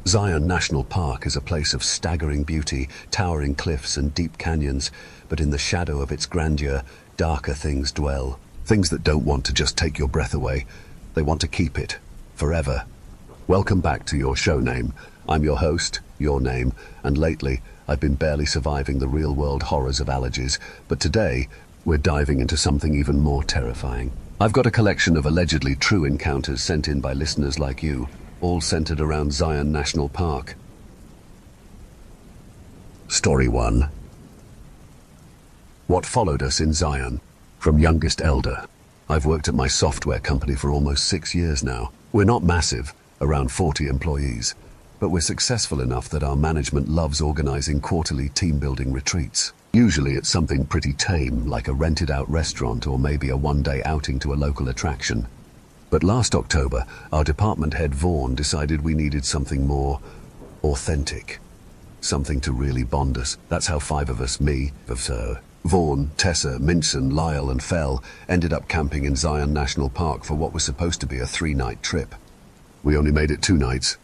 Zion National Park is a place of staggering beauty, towering cliffs and deep canyons, but in the shadow of its grandeur, darker things dwell. Things that don't want to just take your breath away. They want to keep it, forever. Welcome back to Your Show Name. I'm your host, Your Name, and lately I've been barely surviving the real-world horrors of allergies, but today we're diving into something even more terrifying. I've got a collection of allegedly true encounters sent in by listeners like you, all centered around Zion National Park. Story 1. What followed us in Zion? From youngest elder. I've worked at my software company for almost 6 years now. We're not massive, around 40 employees, but we're successful enough that our management loves organizing quarterly team-building retreats. Usually it's something pretty tame, like a rented-out restaurant or maybe a one-day outing to a local attraction. But last October, our department head Vaughn decided we needed something more authentic. Something to really bond us. That's how 5 of us, Vaughn, Tessa, Minson, Lyle and Fell, ended up camping in Zion National Park for what was supposed to be a 3-night trip. We only made it 2 nights.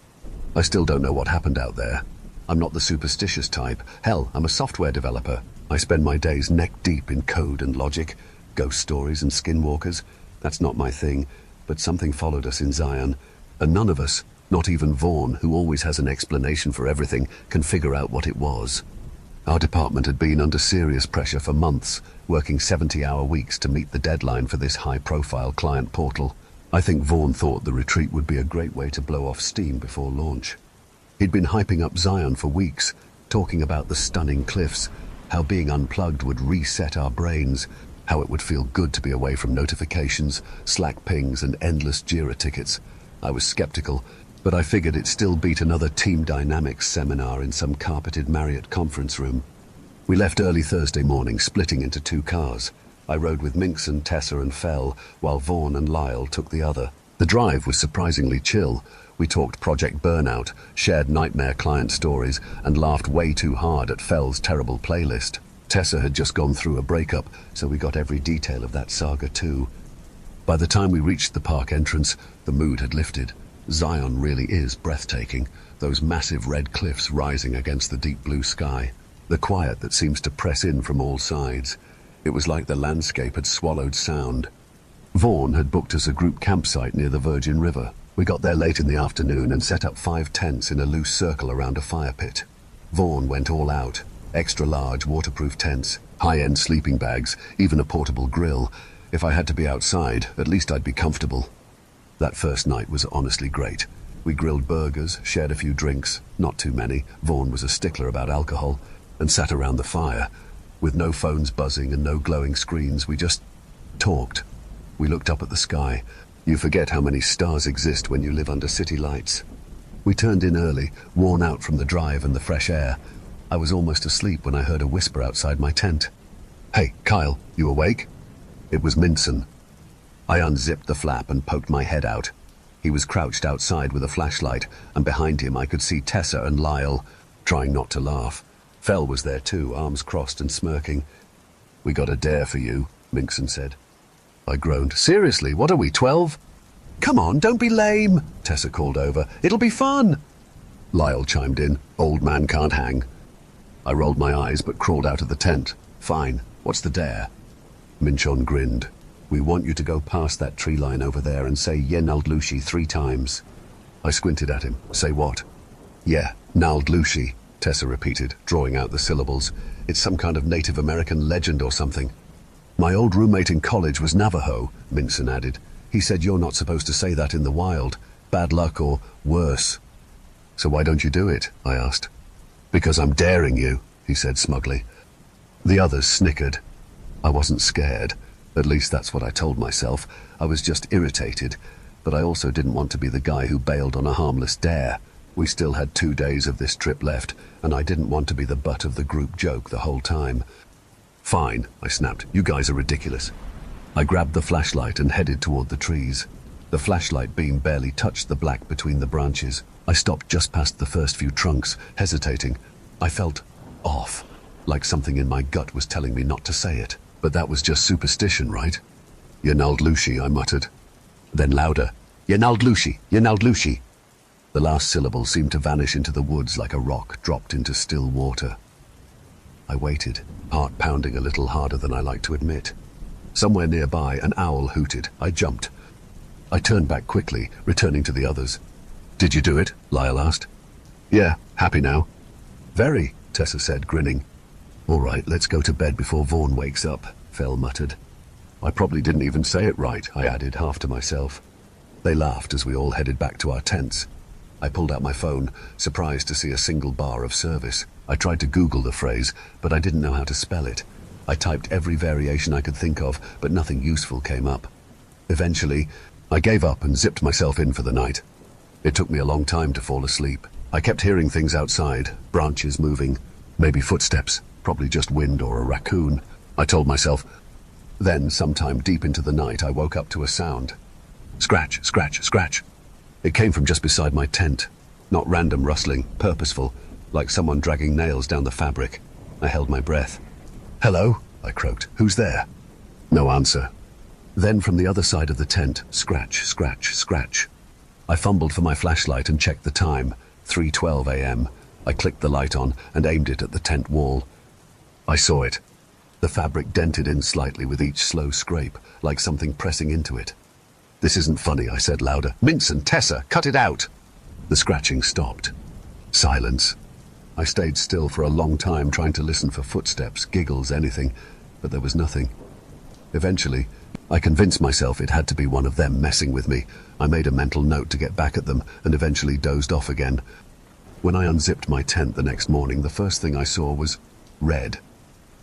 I still don't know what happened out there. I'm not the superstitious type. Hell, I'm a software developer. I spend my days neck-deep in code and logic, ghost stories and skinwalkers. That's not my thing. But something followed us in Zion, and none of us, not even Vaughn, who always has an explanation for everything, can figure out what it was. Our department had been under serious pressure for months, working 70-hour weeks to meet the deadline for this high-profile client portal. I think Vaughn thought the retreat would be a great way to blow off steam before launch. He'd been hyping up Zion for weeks, talking about the stunning cliffs, how being unplugged would reset our brains, how it would feel good to be away from notifications, Slack pings, and endless Jira tickets. I was skeptical, but I figured it still beat another team dynamics seminar in some carpeted Marriott conference room. We left early Thursday morning, splitting into 2 cars. I rode with Minson, Tessa and Fell, while Vaughn and Lyle took the other. The drive was surprisingly chill. We talked Project Burnout, shared nightmare client stories, and laughed way too hard at Fell's terrible playlist. Tessa had just gone through a breakup, so we got every detail of that saga too. By the time we reached the park entrance, the mood had lifted. Zion really is breathtaking, those massive red cliffs rising against the deep blue sky. The quiet that seems to press in from all sides. It was like the landscape had swallowed sound. Vaughn had booked us a group campsite near the Virgin River. We got there late in the afternoon and set up 5 tents in a loose circle around a fire pit. Vaughn went all out. Extra large waterproof tents, high-end sleeping bags, even a portable grill. If I had to be outside, at least I'd be comfortable. That first night was honestly great. We grilled burgers, shared a few drinks, not too many, Vaughn was a stickler about alcohol, and sat around the fire. With no phones buzzing and no glowing screens, we just talked. We looked up at the sky. You forget how many stars exist when you live under city lights. We turned in early, worn out from the drive and the fresh air. I was almost asleep when I heard a whisper outside my tent. "Hey, Kyle, you awake?" It was Minson. I unzipped the flap and poked my head out. He was crouched outside with a flashlight, and behind him I could see Tessa and Lyle, trying not to laugh. Fell was there too, arms crossed and smirking. "We got a dare for you," Minson said. I groaned. "Seriously, what are we, 12? "Come on, don't be lame," Tessa called over. "It'll be fun." Lyle chimed in. "Old man can't hang." I rolled my eyes but crawled out of the tent. "Fine, what's the dare?" Minchon grinned. "We want you to go past that tree line over there and say Ye Naldlushi 3 times. I squinted at him. "Say what?" "Yeah, Naldlushi," Tessa repeated, drawing out the syllables. "It's some kind of Native American legend or something." "My old roommate in college was Navajo," Minson added. "He said you're not supposed to say that in the wild. Bad luck or worse." "So why don't you do it?" I asked. "Because I'm daring you," he said smugly. The others snickered. I wasn't scared. At least that's what I told myself. I was just irritated, but I also didn't want to be the guy who bailed on a harmless dare. We still had 2 days of this trip left, and I didn't want to be the butt of the group joke the whole time. "Fine," I snapped. "You guys are ridiculous." I grabbed the flashlight and headed toward the trees. The flashlight beam barely touched the black between the branches. I stopped just past the first few trunks, hesitating. I felt off, like something in my gut was telling me not to say it. But that was just superstition, right? "Ye Naldlushi," I muttered. Then louder, "Ye Naldlushi, Ye Naldlushi." The The last syllable seemed to vanish into the woods like a rock dropped into still water. I waited, heart pounding a little harder than I like to admit. Somewhere nearby, an owl hooted. I jumped. I turned back quickly, returning to the others. "Did you do it?" Lyle asked. "Yeah, happy now?" "Very," Tessa said, grinning. "All right, let's go to bed before Vaughn wakes up," Fell muttered. "I probably didn't even say it right," I added, half to myself. They laughed as we all headed back to our tents. I pulled out my phone, surprised to see a single bar of service. I tried to Google the phrase, but I didn't know how to spell it. I typed every variation I could think of, but nothing useful came up. Eventually, I gave up and zipped myself in for the night. It took me a long time to fall asleep. I kept hearing things outside, branches moving, maybe footsteps, probably just wind or a raccoon, I told myself. Then, sometime deep into the night, I woke up to a sound. Scratch, scratch, scratch. It came from just beside my tent. Not random rustling, purposeful, like someone dragging nails down the fabric. I held my breath. "Hello?" I croaked. "Who's there?" No answer. Then from the other side of the tent, scratch, scratch, scratch. I fumbled for my flashlight and checked the time, 3:12 a.m. I clicked the light on and aimed it at the tent wall. I saw it. The fabric dented in slightly with each slow scrape, like something pressing into it. "This isn't funny," I said louder. "Minson, Tessa, cut it out!" The scratching stopped. Silence. I stayed still for a long time, trying to listen for footsteps, giggles, anything, but there was nothing. Eventually, I convinced myself it had to be one of them messing with me. I made a mental note to get back at them and eventually dozed off again. When I unzipped my tent the next morning, the first thing I saw was red.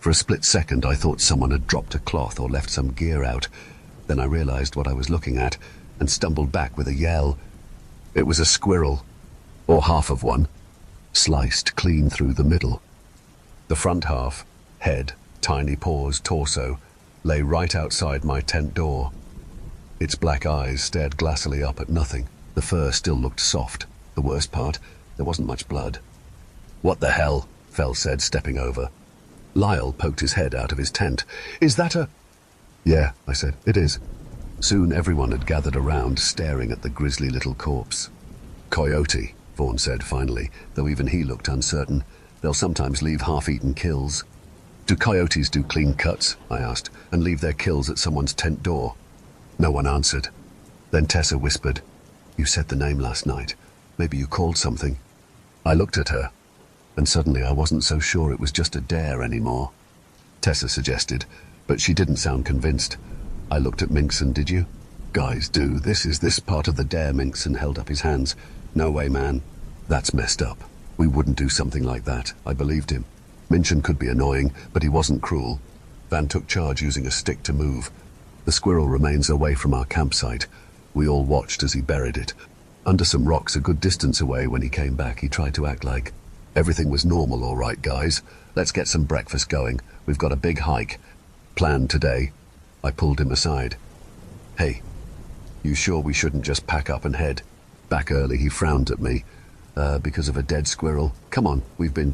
For a split second, I thought someone had dropped a cloth or left some gear out. Then I realized what I was looking at and stumbled back with a yell. It was a squirrel, or half of one, sliced clean through the middle. The front half, head, tiny paws, torso, lay right outside my tent door. Its black eyes stared glassily up at nothing. The fur still looked soft. The worst part, there wasn't much blood. "What the hell?" Fell said, stepping over. Lyle poked his head out of his tent. "Is that a—" "Yeah," I said, "it is." Soon everyone had gathered around, staring at the grisly little corpse. "Coyote," Vaughn said finally, though even he looked uncertain. "They'll sometimes leave half-eaten kills." "Do coyotes do clean cuts?" I asked, "and leave their kills at someone's tent door?" No one answered. Then Tessa whispered, "You said the name last night. Maybe you called something." I looked at her, and suddenly I wasn't so sure it was just a dare anymore. Tessa suggested, but she didn't sound convinced. I looked at Minkson. "Did you?" "Guys, do. This is this part of the dare." Minkson held up his hands. "No way, man. That's messed up. We wouldn't do something like that." I believed him. Minchin could be annoying, but he wasn't cruel. Van took charge using a stick to move. The squirrel remains away from our campsite. We all watched as he buried it. Under some rocks a good distance away. When he came back, he tried to act like everything was normal. "All right, guys, let's get some breakfast going. We've got a big hike planned today." I pulled him aside. "Hey, you sure we shouldn't just pack up and head back early?" He frowned at me. Because of a dead squirrel? Come on, we've been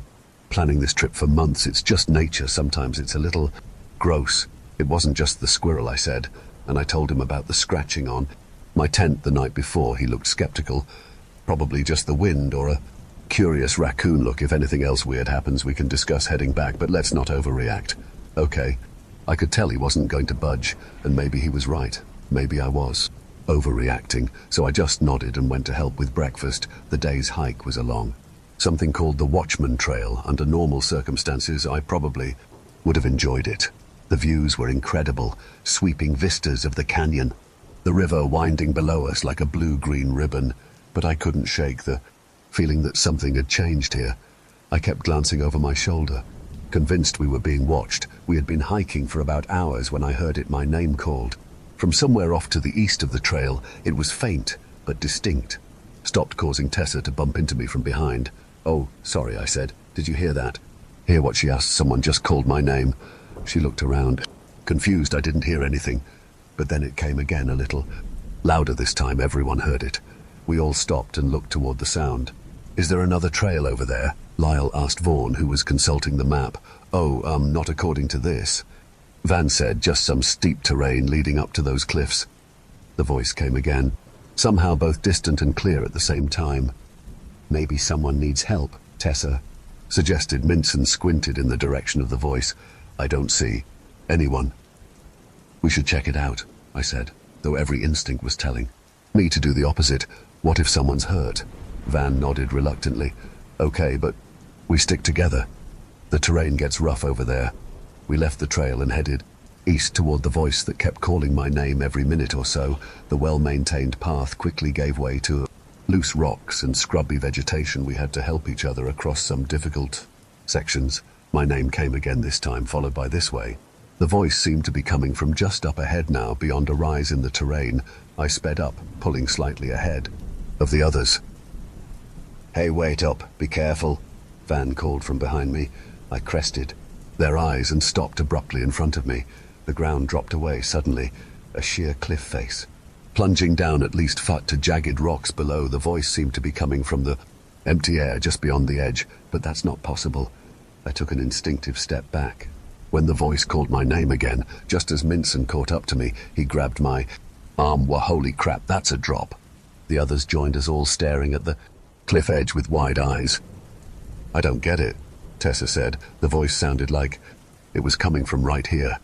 planning this trip for months. It's just nature. Sometimes it's a little gross." "It wasn't just the squirrel," I said, and I told him about the scratching on my tent the night before. He looked skeptical. "Probably just the wind or a curious raccoon. Look, if anything else weird happens, we can discuss heading back, but let's not overreact." "Okay." I could tell he wasn't going to budge, and maybe he was right. Maybe I was overreacting, so I just nodded and went to help with breakfast. The day's hike was along something called the Watchman Trail. Under normal circumstances, I probably would have enjoyed it. The views were incredible, sweeping vistas of the canyon, the river winding below us like a blue-green ribbon, but I couldn't shake the feeling that something had changed here. I kept glancing over my shoulder, convinced we were being watched. We had been hiking for about hours when I heard my name called. From somewhere off to the east of the trail, it was faint but distinct. Stopped, causing Tessa to bump into me from behind. "Oh, sorry," I said. "Did you hear that?" "Hear what?" she asked. "Someone just called my name." She looked around. Confused, I didn't hear anything. But then it came again, a little louder this time. Everyone heard it. We all stopped and looked toward the sound. "Is there another trail over there?" Lyle asked Vaughn, who was consulting the map. "Oh, not according to this." Van said, "Just some steep terrain leading up to those cliffs." The voice came again, somehow both distant and clear at the same time. Maybe someone needs help, Tessa suggested. Minson squinted in the direction of the voice. I don't see anyone. We should check it out, I said, though every instinct was telling me to do the opposite. What if someone's hurt? Van nodded reluctantly. Okay, but we stick together. The terrain gets rough over there. We left the trail and headed east toward the voice that kept calling my name every minute or so. The well-maintained path quickly gave way to loose rocks and scrubby vegetation. We had to help each other across some difficult sections. My name came again this time, followed by this way. The voice seemed to be coming from just up ahead now, beyond a rise in the terrain. I sped up, pulling slightly ahead of the others. Hey, wait up, be careful, Van called from behind me. I crested their eyes and stopped abruptly in front of me. The ground dropped away suddenly, a sheer cliff face, plunging down at least foot to jagged rocks below. The voice seemed to be coming from the empty air just beyond the edge, but that's not possible. I took an instinctive step back. When the voice called my name again, just as Minson caught up to me, he grabbed my arm. Well, holy crap, that's a drop. The others joined us, all staring at the cliff edge with wide eyes. I don't get it, Tessa said. The voice sounded like it was coming from right here.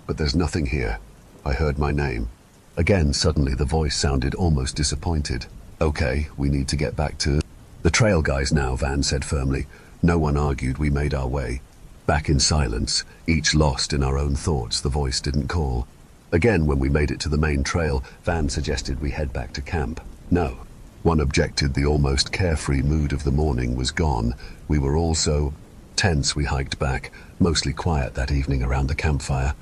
But there's nothing here. I heard my name. Again, suddenly the voice sounded almost disappointed. Okay, we need to get back to the trail, guys, now, Van said firmly. No one argued. We made our way back in silence, each lost in our own thoughts. The voice didn't call. Again, when we made it to the main trail, Van suggested we head back to camp. No. One objected. The almost carefree mood of the morning was gone. We were all so tense. We hiked back, mostly quiet that evening around the campfire.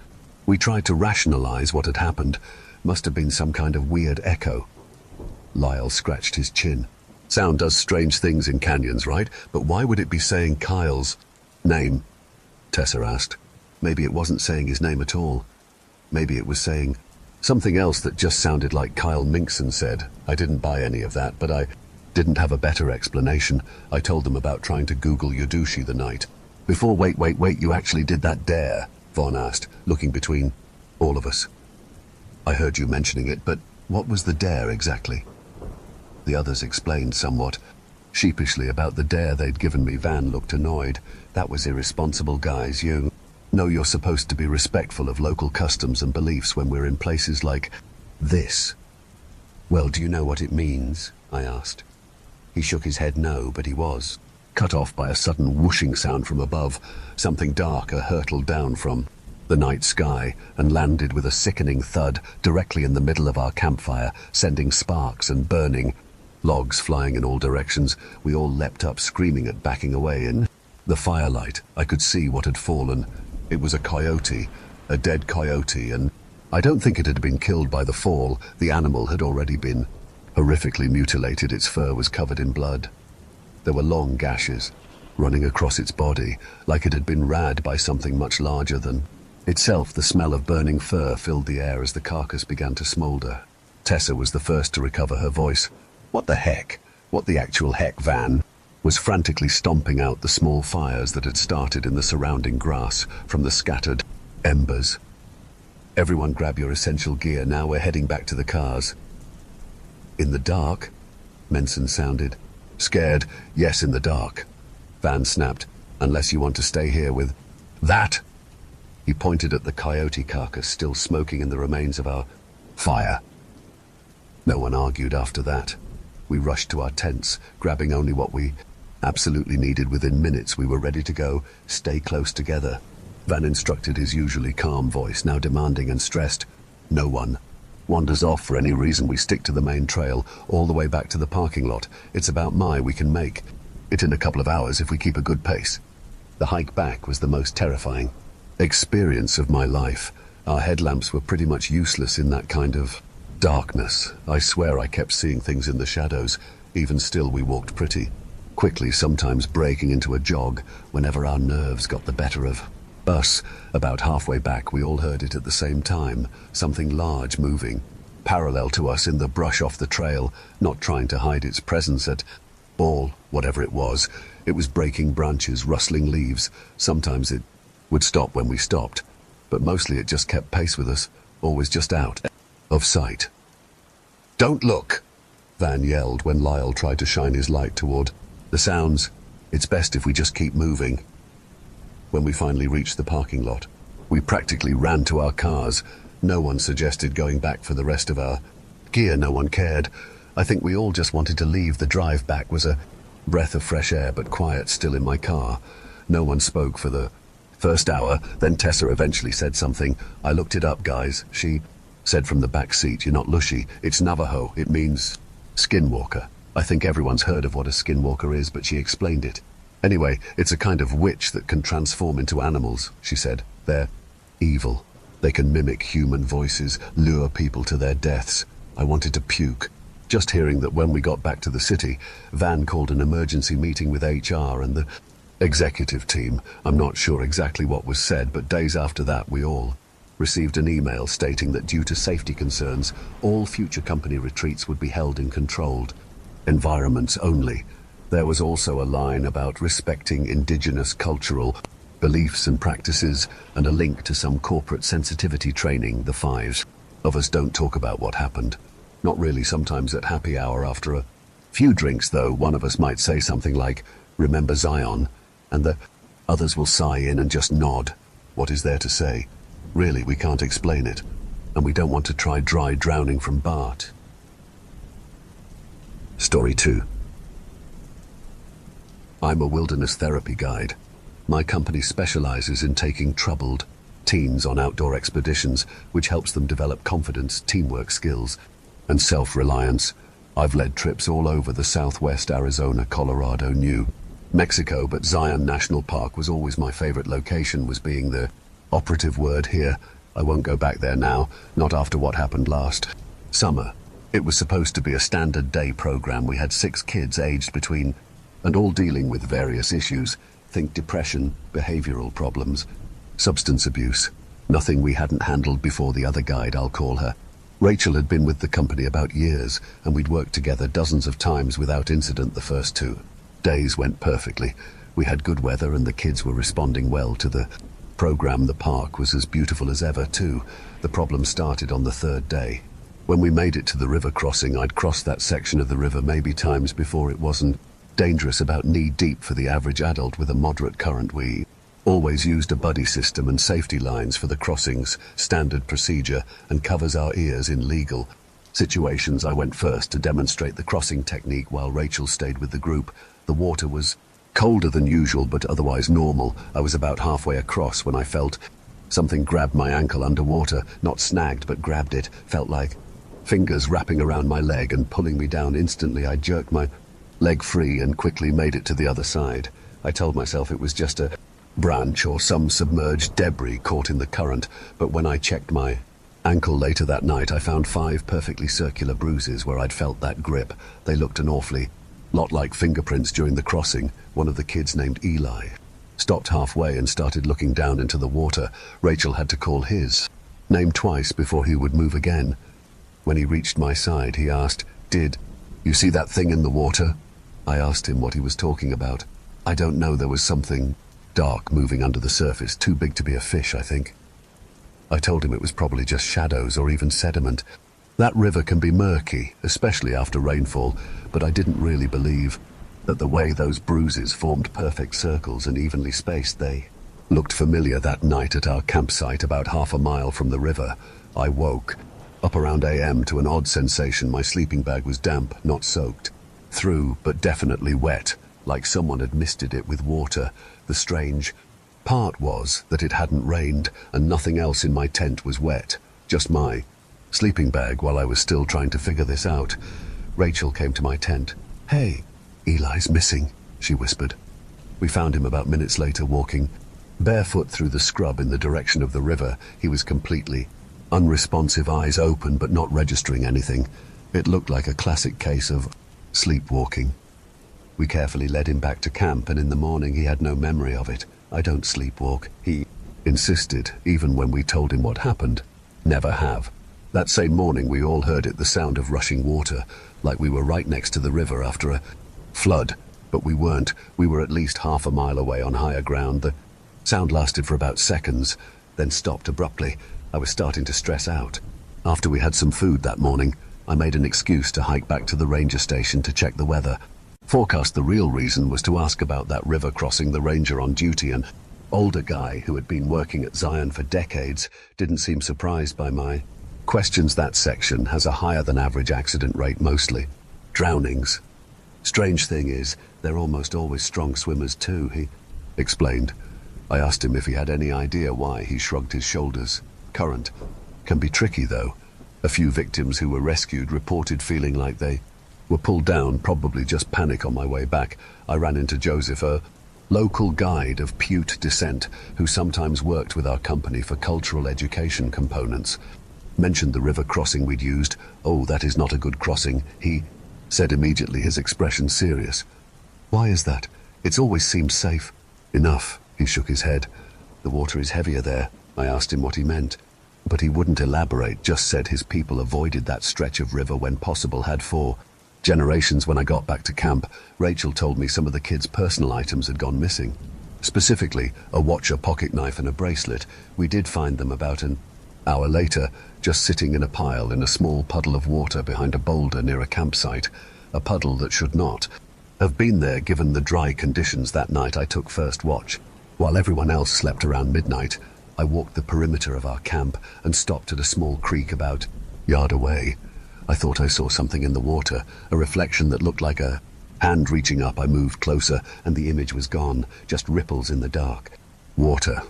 We tried to rationalize what had happened. Must have been some kind of weird echo. Lyle scratched his chin. Sound does strange things in canyons, right? But why would it be saying Kyle's name? Tessa asked. Maybe it wasn't saying his name at all. Maybe it was saying something else that just sounded like Kyle Minkson said. I didn't buy any of that, but I didn't have a better explanation. I told them about trying to Google Yodushi the night before. Wait, you actually did that dare? Vaughn asked, looking between all of us. I heard you mentioning it, but what was the dare exactly? The others explained somewhat sheepishly about the dare they'd given me. Van looked annoyed. That was irresponsible, guys. You know you're supposed to be respectful of local customs and beliefs when we're in places like this. Well, do you know what it means? I asked. He shook his head no, but he was cut off by a sudden whooshing sound from above. Something darker hurtled down from the night sky and landed with a sickening thud directly in the middle of our campfire, sending sparks and burning logs flying in all directions. We all leapt up, screaming at backing away. In the firelight, I could see what had fallen. It was a coyote, a dead coyote, and I don't think it had been killed by the fall. The animal had already been horrifically mutilated. Its fur was covered in blood. There were long gashes running across its body, like it had been rared by something much larger than itself. The smell of burning fur filled the air as the carcass began to smolder. Tessa was the first to recover her voice. What the heck? What the actual heck? Van was frantically stomping out the small fires that had started in the surrounding grass from the scattered embers. Everyone grab your essential gear. Now we're heading back to the cars. In the dark? Minson sounded scared. Yes, in the dark. Van snapped. Unless you want to stay here with that. He pointed at the coyote carcass still smoking in the remains of our fire. No one argued after that. We rushed to our tents, grabbing only what we absolutely needed. Within minutes, we were ready to go. Stay close together. Van instructed, his usually calm voice now demanding and stressed. No one wanders off for any reason. We stick to the main trail, all the way back to the parking lot. It's about we can make it in a couple of hours if we keep a good pace. The hike back was the most terrifying experience of my life. Our headlamps were pretty much useless in that kind of darkness. I swear I kept seeing things in the shadows. Even still, we walked pretty quickly, sometimes breaking into a jog whenever our nerves got the better of us. About halfway back, we all heard it at the same time, something large moving parallel to us in the brush off the trail, not trying to hide its presence at all. Whatever it was breaking branches, rustling leaves. Sometimes it would stop when we stopped, but mostly it just kept pace with us, always just out of sight. Don't look, Van yelled when Lyle tried to shine his light toward The sounds, it's best if we just keep moving. When we finally reached the parking lot, we practically ran to our cars. No one suggested going back for the rest of our gear. No one cared. I think we all just wanted to leave. The drive back was a breath of fresh air, but quiet still in my car. No one spoke for the first hour. Then Tessa eventually said something. I looked it up, guys. She said from the back seat, "You're not Lushy. It's Navajo. It means skinwalker." I think everyone's heard of what a skinwalker is, but she explained it. Anyway, it's a kind of witch that can transform into animals, she said. They're evil. They can mimic human voices, lure people to their deaths. I wanted to puke. Just hearing that when we got back to the city, Van called an emergency meeting with HR and the executive team. I'm not sure exactly what was said, but days after that we all received an email stating that due to safety concerns, all future company retreats would be held in controlled environments only. There was also a line about respecting indigenous cultural beliefs and practices and a link to some corporate sensitivity training. The fives of us don't talk about what happened. Not really. Sometimes at happy hour after a few drinks, though, one of us might say something like, "Remember Zion?" and the others will sigh in and just nod. What is there to say? Really, we can't explain it, and we don't want to try dry drowning from Bart. Story 2. I'm a wilderness therapy guide. My company specializes in taking troubled teens on outdoor expeditions, which helps them develop confidence, teamwork skills, and self-reliance. I've led trips all over the Southwest, Arizona, Colorado, New Mexico, but Zion National Park was always my favorite location, was being the operative word here. I won't go back there now, not after what happened last summer. It was supposed to be a standard day program. We had 6 kids aged between and all dealing with various issues. Think depression, behavioral problems, substance abuse. Nothing we hadn't handled before. The other guide, I'll call her Rachel, had been with the company about years, and we'd worked together dozens of times without incident. The first 2 days went perfectly. We had good weather and the kids were responding well to the program. The park was as beautiful as ever, too. The problem started on the 3rd day. When we made it to the river crossing, I'd crossed that section of the river maybe times before. It wasn't dangerous, about knee-deep for the average adult with a moderate current. We always used a buddy system and safety lines for the crossings, standard procedure, and covers our ears in legal situations. I went first to demonstrate the crossing technique while Rachel stayed with the group. The water was colder than usual, but otherwise normal. I was about halfway across when I felt something grab my ankle underwater. Not snagged, but grabbed it. Felt like fingers wrapping around my leg and pulling me down. Instantly, I jerked my leg free and quickly made it to the other side. I told myself it was just a branch or some submerged debris caught in the current, but when I checked my ankle later that night, I found 5 perfectly circular bruises where I'd felt that grip. They looked an awfully lot like fingerprints during the crossing. One of the kids, named Eli, stopped halfway and started looking down into the water. Rachel had to call his name twice before he would move again. When he reached my side, he asked, "Did you see that thing in the water?" I asked him what he was talking about. "I don't know. There was something dark moving under the surface, too big to be a fish, I think." I told him it was probably just shadows or even sediment. That river can be murky, especially after rainfall, but I didn't really believe that the way those bruises formed perfect circles and evenly spaced. They looked familiar. That night at our campsite about half a mile from the river, I woke up around AM to an odd sensation. My sleeping bag was damp, not soaked through, but definitely wet, like someone had misted it with water. The strange part was that it hadn't rained and nothing else in my tent was wet, just my sleeping bag. While I was still trying to figure this out, Rachel came to my tent. "Hey, Eli's missing," she whispered. We found him about minutes later, walking barefoot through the scrub in the direction of the river. He was completely unresponsive, eyes open but not registering anything. It looked like a classic case of sleepwalking. We carefully led him back to camp, and in the morning he had no memory of it. "I don't sleepwalk," he insisted, even when we told him what happened. "Never have." That same morning we all heard it, the sound of rushing water, like we were right next to the river after a flood. But we weren't. We were at least half a mile away on higher ground. The sound lasted for about seconds, then stopped abruptly. I was starting to stress out. After we had some food that morning, I made an excuse to hike back to the ranger station to check the weather. Forecast the real reason was to ask about that river crossing. The ranger on duty, an older guy who had been working at Zion for decades, didn't seem surprised by my questions. That section has a higher than average accident rate, mostly drownings. Strange thing is, they're almost always strong swimmers too, he explained. I asked him if he had any idea why. He shrugged his shoulders. Current can be tricky though. A few victims who were rescued reported feeling like they were pulled down, probably just panic. On my way back, I ran into Joseph, a local guide of Pute descent who sometimes worked with our company for cultural education components. Mentioned the river crossing we'd used. "Oh, that is not a good crossing," he said immediately, his expression serious. "Why is that? It's always seemed safe." "Enough," he shook his head. "The water is heavier there." I asked him what he meant, but he wouldn't elaborate, just said his people avoided that stretch of river when possible, had for generations. When I got back to camp, Rachel told me some of the kids' personal items had gone missing. Specifically, a watch, a pocket knife and a bracelet. We did find them about an hour later, just sitting in a pile in a small puddle of water behind a boulder near a campsite, a puddle that should not have been there given the dry conditions. That night I took first watch. While everyone else slept around midnight, I walked the perimeter of our camp and stopped at a small creek about a yard away. I thought I saw something in the water, a reflection that looked like a hand reaching up. I moved closer and the image was gone, just ripples in the dark water.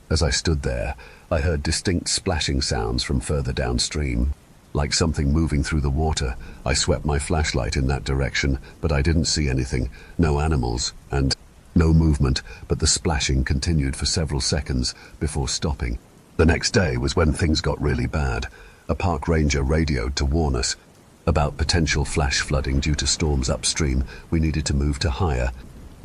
As I stood there, I heard distinct splashing sounds from further downstream, like something moving through the water. I swept my flashlight in that direction, but I didn't see anything. No animals and no movement, but the splashing continued for several seconds before stopping. The next day was when things got really bad. A park ranger radioed to warn us about potential flash flooding due to storms upstream. We needed to move to higher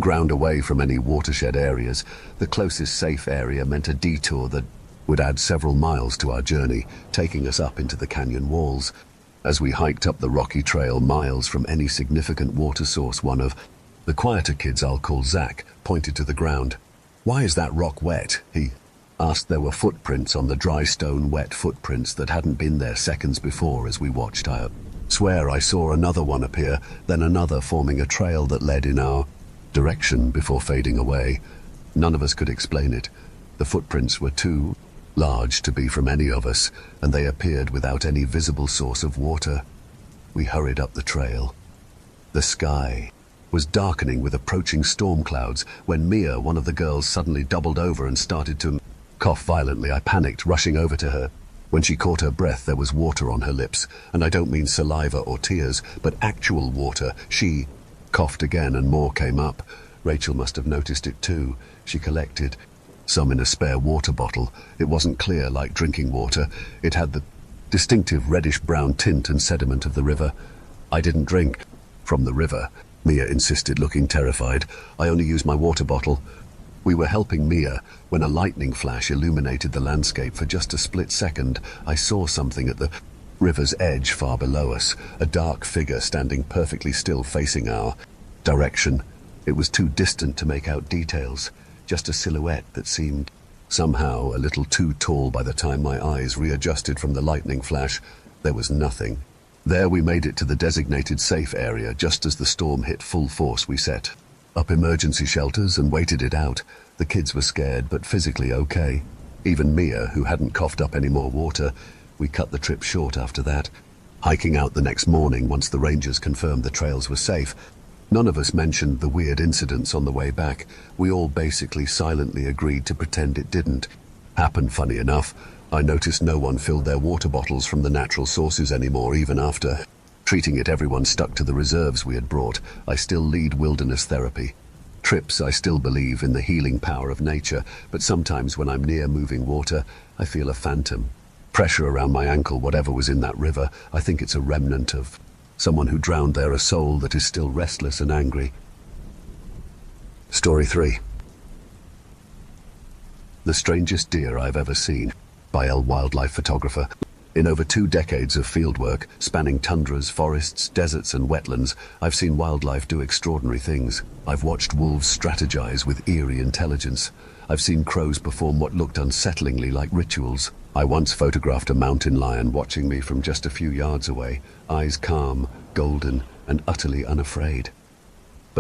ground away from any watershed areas. The closest safe area meant a detour that would add several miles to our journey, taking us up into the canyon walls. As we hiked up the rocky trail, miles from any significant water source, one of the quieter kids, I'll call Zach, pointed to the ground. "Why is that rock wet?" he asked. There were footprints on the dry stone, wet footprints that hadn't been there seconds before. As we watched, I swear I saw another one appear, then another, forming a trail that led in our direction before fading away. None of us could explain it. The footprints were too large to be from any of us, and they appeared without any visible source of water. We hurried up the trail. The sky was darkening with approaching storm clouds when Mia, one of the girls, suddenly doubled over and started to cough violently. I panicked, rushing over to her. When she caught her breath, there was water on her lips, and I don't mean saliva or tears, but actual water. She coughed again and more came up. Rachel must have noticed it too. She collected some in a spare water bottle. It wasn't clear like drinking water. It had the distinctive reddish-brown tint and sediment of the river. "I didn't drink from the river," Mia insisted, looking terrified. "I only used my water bottle." We were helping Mia when a lightning flash illuminated the landscape. For just a split second, I saw something at the river's edge far below us, a dark figure standing perfectly still facing our direction. It was too distant to make out details, just a silhouette that seemed somehow a little too tall. By the time my eyes readjusted from the lightning flash, there was nothing. There we made it to the designated safe area. Just as the storm hit full force, we set up emergency shelters and waited it out. The kids were scared, but physically okay. Even Mia, who hadn't coughed up any more water. We cut the trip short after that, hiking out the next morning once the rangers confirmed the trails were safe. None of us mentioned the weird incidents on the way back. We all basically silently agreed to pretend it didn't happen. Funny enough, I noticed no one filled their water bottles from the natural sources anymore. Even after treating it, everyone stuck to the reserves we had brought. I still lead wilderness therapy trips. I still believe in the healing power of nature, but sometimes when I'm near moving water, I feel a phantom pressure around my ankle. Whatever was in that river, I think it's a remnant of someone who drowned there, a soul that is still restless and angry. Story 3. The Strangest Deer I've Ever Seen, by a wildlife photographer. In over 2 decades of fieldwork, spanning tundras, forests, deserts and wetlands, I've seen wildlife do extraordinary things. I've watched wolves strategize with eerie intelligence. I've seen crows perform what looked unsettlingly like rituals. I once photographed a mountain lion watching me from just a few yards away, eyes calm, golden, and utterly unafraid.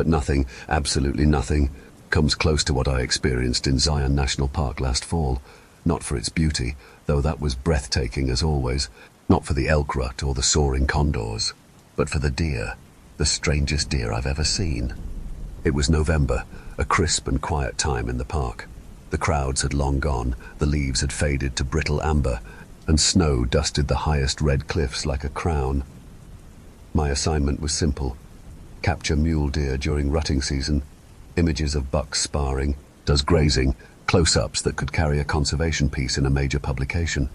but nothing, absolutely nothing, comes close to what I experienced in Zion National Park last fall. Not for its beauty, though that was breathtaking as always, not for the elk rut or the soaring condors, but for the deer, the strangest deer I've ever seen. It was November, a crisp and quiet time in the park. The crowds had long gone, the leaves had faded to brittle amber, and snow dusted the highest red cliffs like a crown. My assignment was simple: capture mule deer during rutting season, images of bucks sparring, does grazing, close-ups that could carry a conservation piece in a major publication.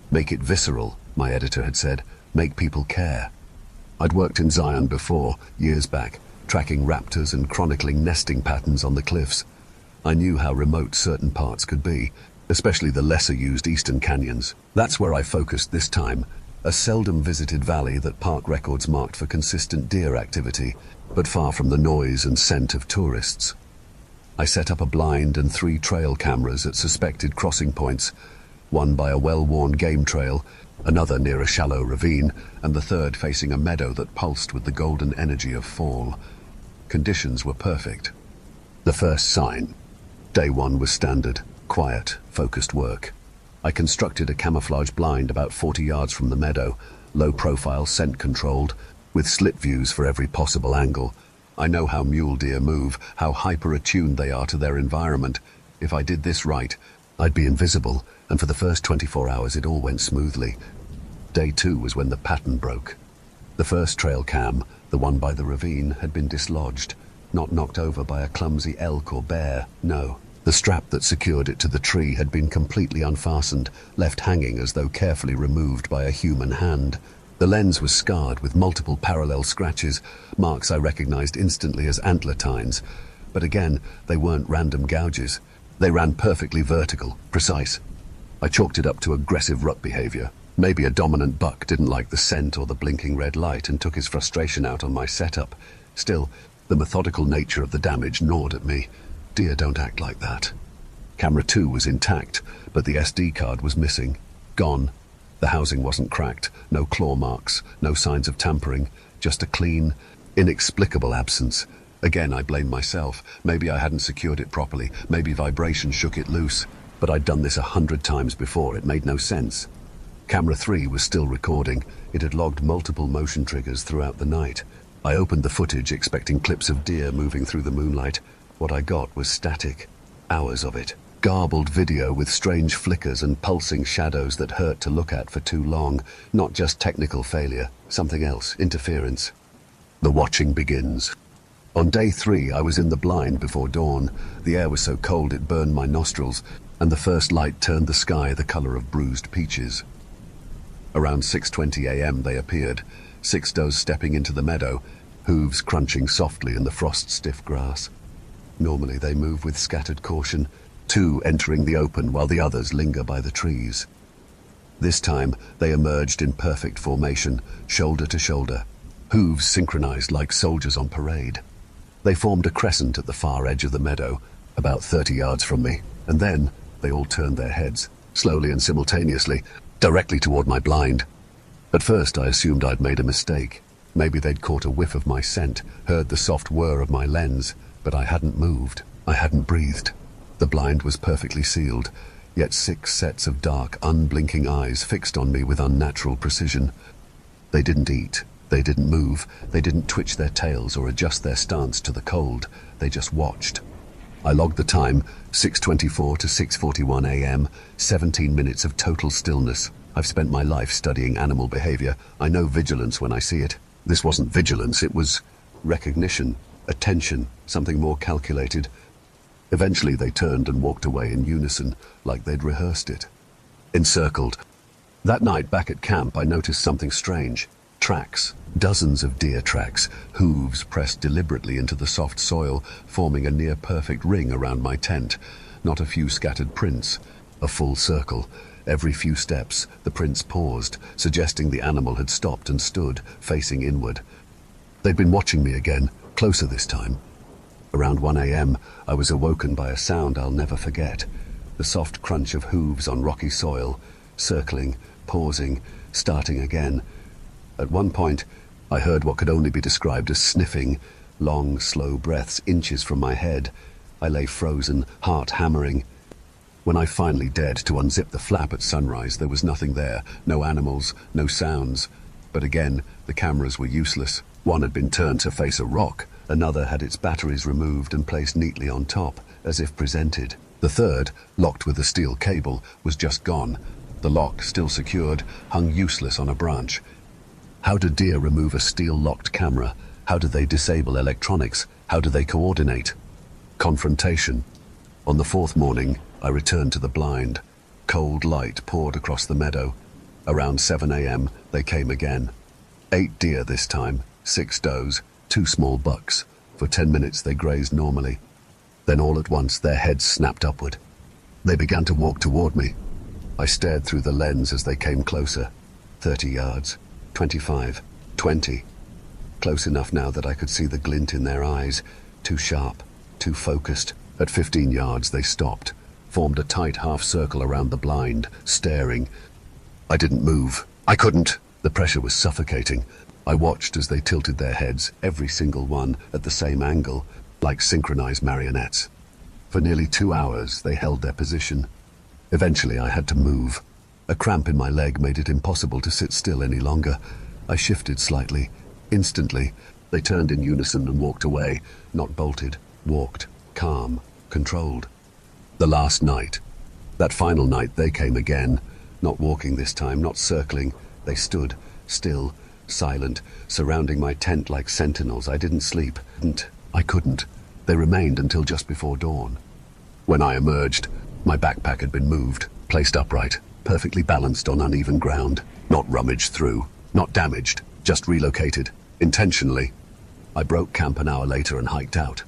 Make it visceral, my editor had said, make people care. I'd worked in Zion before, years back, tracking raptors and chronicling nesting patterns on the cliffs. I knew how remote certain parts could be, especially the lesser-used eastern canyons. That's where I focused this time, a seldom visited valley that park records marked for consistent deer activity, but far from the noise and scent of tourists. I set up a blind and 3 trail cameras at suspected crossing points, one by a well-worn game trail, another near a shallow ravine, and the third facing a meadow that pulsed with the golden energy of fall. Conditions were perfect. The first sign. Day 1 was standard, quiet, focused work. I constructed a camouflage blind about 40 yards from the meadow, low profile, scent controlled, with slit views for every possible angle. I know how mule deer move, how hyper-attuned they are to their environment. If I did this right, I'd be invisible, and for the first 24 hours it all went smoothly. Day 2 was when the pattern broke. The first trail cam, the one by the ravine, had been dislodged, not knocked over by a clumsy elk or bear, no. The strap that secured it to the tree had been completely unfastened, left hanging as though carefully removed by a human hand. The lens was scarred with multiple parallel scratches, marks I recognized instantly as antler tines. But again, they weren't random gouges. They ran perfectly vertical, precise. I chalked it up to aggressive rut behavior. Maybe a dominant buck didn't like the scent or the blinking red light and took his frustration out on my setup. Still, the methodical nature of the damage gnawed at me. Deer don't act like that. Camera 2 was intact, but the SD card was missing. Gone. The housing wasn't cracked, no claw marks, no signs of tampering, just a clean, inexplicable absence. Again, I blamed myself. Maybe I hadn't secured it properly, maybe vibration shook it loose. But I'd done this 100 times before, it made no sense. Camera 3 was still recording. It had logged multiple motion triggers throughout the night. I opened the footage expecting clips of deer moving through the moonlight. What I got was static. Hours of it. Garbled video with strange flickers and pulsing shadows that hurt to look at for too long. Not just technical failure, something else, interference. The watching begins. On day 3, I was in the blind before dawn. The air was so cold it burned my nostrils, and the first light turned the sky the color of bruised peaches. Around 6:20 a.m. they appeared, 6 does stepping into the meadow, hooves crunching softly in the frost-stiff grass. Normally they move with scattered caution, 2 entering the open while the others linger by the trees. This time they emerged in perfect formation, shoulder to shoulder, hooves synchronized like soldiers on parade. They formed a crescent at the far edge of the meadow, about 30 yards from me, and then they all turned their heads, slowly and simultaneously, directly toward my blind. At first I assumed I'd made a mistake. Maybe they'd caught a whiff of my scent, heard the soft whir of my lens, but I hadn't moved. I hadn't breathed. The blind was perfectly sealed, yet 6 sets of dark, unblinking eyes fixed on me with unnatural precision. They didn't eat. They didn't move. They didn't twitch their tails or adjust their stance to the cold. They just watched. I logged the time, 6:24 to 6:41 a.m., 17 minutes of total stillness. I've spent my life studying animal behavior. I know vigilance when I see it. This wasn't vigilance, it was recognition, attention, something more calculated. Eventually they turned and walked away in unison, like they'd rehearsed it. Encircled. That night back at camp I noticed something strange. Tracks. Dozens of deer tracks, hooves pressed deliberately into the soft soil, forming a near-perfect ring around my tent. Not a few scattered prints. A full circle. Every few steps, the prints paused, suggesting the animal had stopped and stood, facing inward. They'd been watching me again, closer this time. Around 1 a.m., I was awoken by a sound I'll never forget. The soft crunch of hooves on rocky soil, circling, pausing, starting again. At one point, I heard what could only be described as sniffing, long, slow breaths inches from my head. I lay frozen, heart hammering. When I finally dared to unzip the flap at sunrise, there was nothing there. No animals, no sounds. But again, the cameras were useless. One had been turned to face a rock. Another had its batteries removed and placed neatly on top, as if presented. The third, locked with a steel cable, was just gone. The lock, still secured, hung useless on a branch. How do deer remove a steel-locked camera? How do they disable electronics? How do they coordinate? Confrontation. On the fourth morning, I returned to the blind. Cold light poured across the meadow. Around 7 a.m., they came again. 8 deer this time, 6 does, 2 small bucks. For 10 minutes they grazed normally. Then all at once their heads snapped upward. They began to walk toward me. I stared through the lens as they came closer. 30 yards, 25, 20. Close enough now that I could see the glint in their eyes. Too sharp, too focused. At 15 yards they stopped, formed a tight half circle around the blind, staring. I didn't move. I couldn't. The pressure was suffocating. I watched as they tilted their heads, every single one, at the same angle, like synchronized marionettes. For nearly 2 hours they held their position. Eventually I had to move. A cramp in my leg made it impossible to sit still any longer. I shifted slightly. Instantly, they turned in unison and walked away, not bolted, walked, calm, controlled. The last night. That final night they came again, not walking this time, not circling. They stood, still, silent, surrounding my tent like sentinels. I didn't sleep. I couldn't. They remained until just before dawn. When I emerged, my backpack had been moved, placed upright, perfectly balanced on uneven ground, not rummaged through, not damaged, just relocated, intentionally. I broke camp an hour later and hiked out.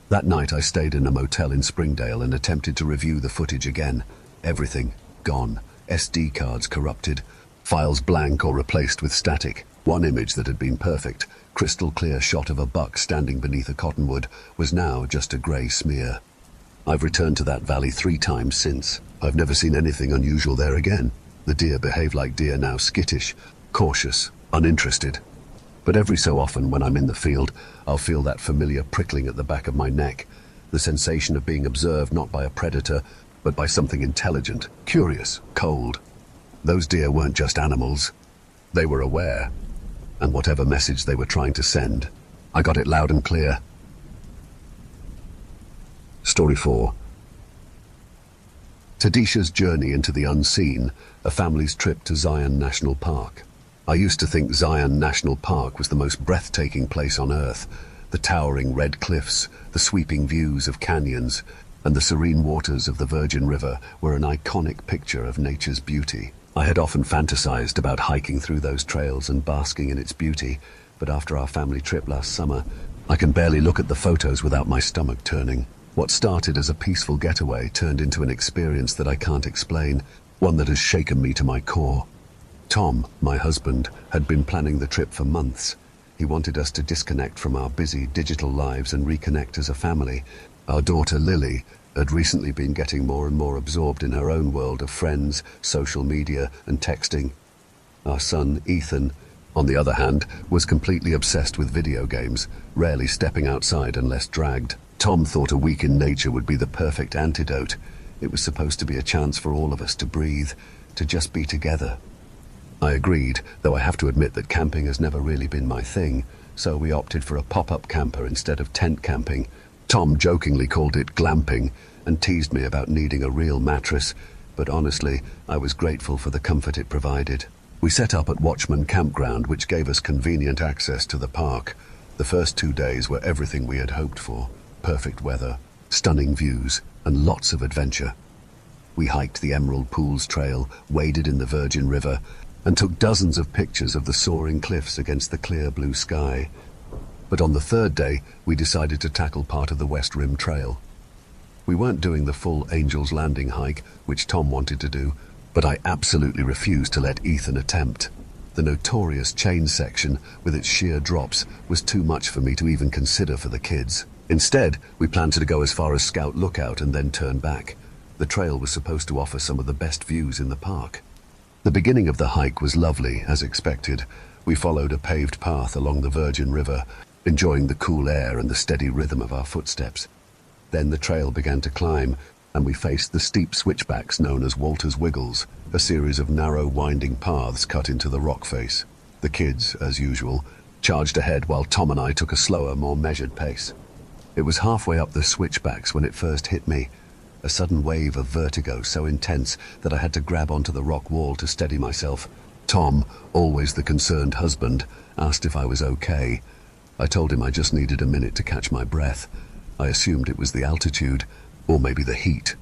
That night I stayed in a motel in Springdale and attempted to review the footage again. Everything gone, SD cards corrupted, files blank or replaced with static. One image that had been perfect, crystal clear shot of a buck standing beneath a cottonwood, was now just a grey smear. I've returned to that valley 3 times since. I've never seen anything unusual there again. The deer behave like deer now, skittish, cautious, uninterested. But every so often when I'm in the field, I'll feel that familiar prickling at the back of my neck, the sensation of being observed not by a predator, but by something intelligent, curious, cold. Those deer weren't just animals. They were aware. And whatever message they were trying to send, I got it loud and clear. Story 4. Tadisha's journey into the unseen, a family's trip to Zion National Park. I used to think Zion National Park was the most breathtaking place on earth. The towering red cliffs, the sweeping views of canyons, and the serene waters of the Virgin River were an iconic picture of nature's beauty. I had often fantasized about hiking through those trails and basking in its beauty, but after our family trip last summer, I can barely look at the photos without my stomach turning. What started as a peaceful getaway turned into an experience that I can't explain, one that has shaken me to my core. Tom, my husband, had been planning the trip for months. He wanted us to disconnect from our busy digital lives and reconnect as a family. Our daughter Lily had recently been getting more and more absorbed in her own world of friends, social media, and texting. Our son, Ethan, on the other hand, was completely obsessed with video games, rarely stepping outside unless dragged. Tom thought a week in nature would be the perfect antidote. It was supposed to be a chance for all of us to breathe, to just be together. I agreed, though I have to admit that camping has never really been my thing, so we opted for a pop-up camper instead of tent camping. Tom jokingly called it glamping and teased me about needing a real mattress, but honestly, I was grateful for the comfort it provided. We set up at Watchman Campground, which gave us convenient access to the park. The first 2 days were everything we had hoped for. Perfect weather, stunning views, and lots of adventure. We hiked the Emerald Pools Trail, waded in the Virgin River, and took dozens of pictures of the soaring cliffs against the clear blue sky. But on the 3rd day, we decided to tackle part of the West Rim Trail. We weren't doing the full Angel's Landing hike, which Tom wanted to do, but I absolutely refused to let Ethan attempt. The notorious chain section, with its sheer drops, was too much for me to even consider for the kids. Instead, we planned to go as far as Scout Lookout and then turn back. The trail was supposed to offer some of the best views in the park. The beginning of the hike was lovely, as expected. We followed a paved path along the Virgin River. enjoying the cool air and the steady rhythm of our footsteps. Then the trail began to climb, and we faced the steep switchbacks known as Walter's Wiggles, a series of narrow, winding paths cut into the rock face. The kids, as usual, charged ahead while Tom and I took a slower, more measured pace. It was halfway up the switchbacks when it first hit me, a sudden wave of vertigo so intense that I had to grab onto the rock wall to steady myself. Tom, always the concerned husband, asked if I was okay. I told him I just needed a minute to catch my breath. I assumed it was the altitude, or maybe the heat.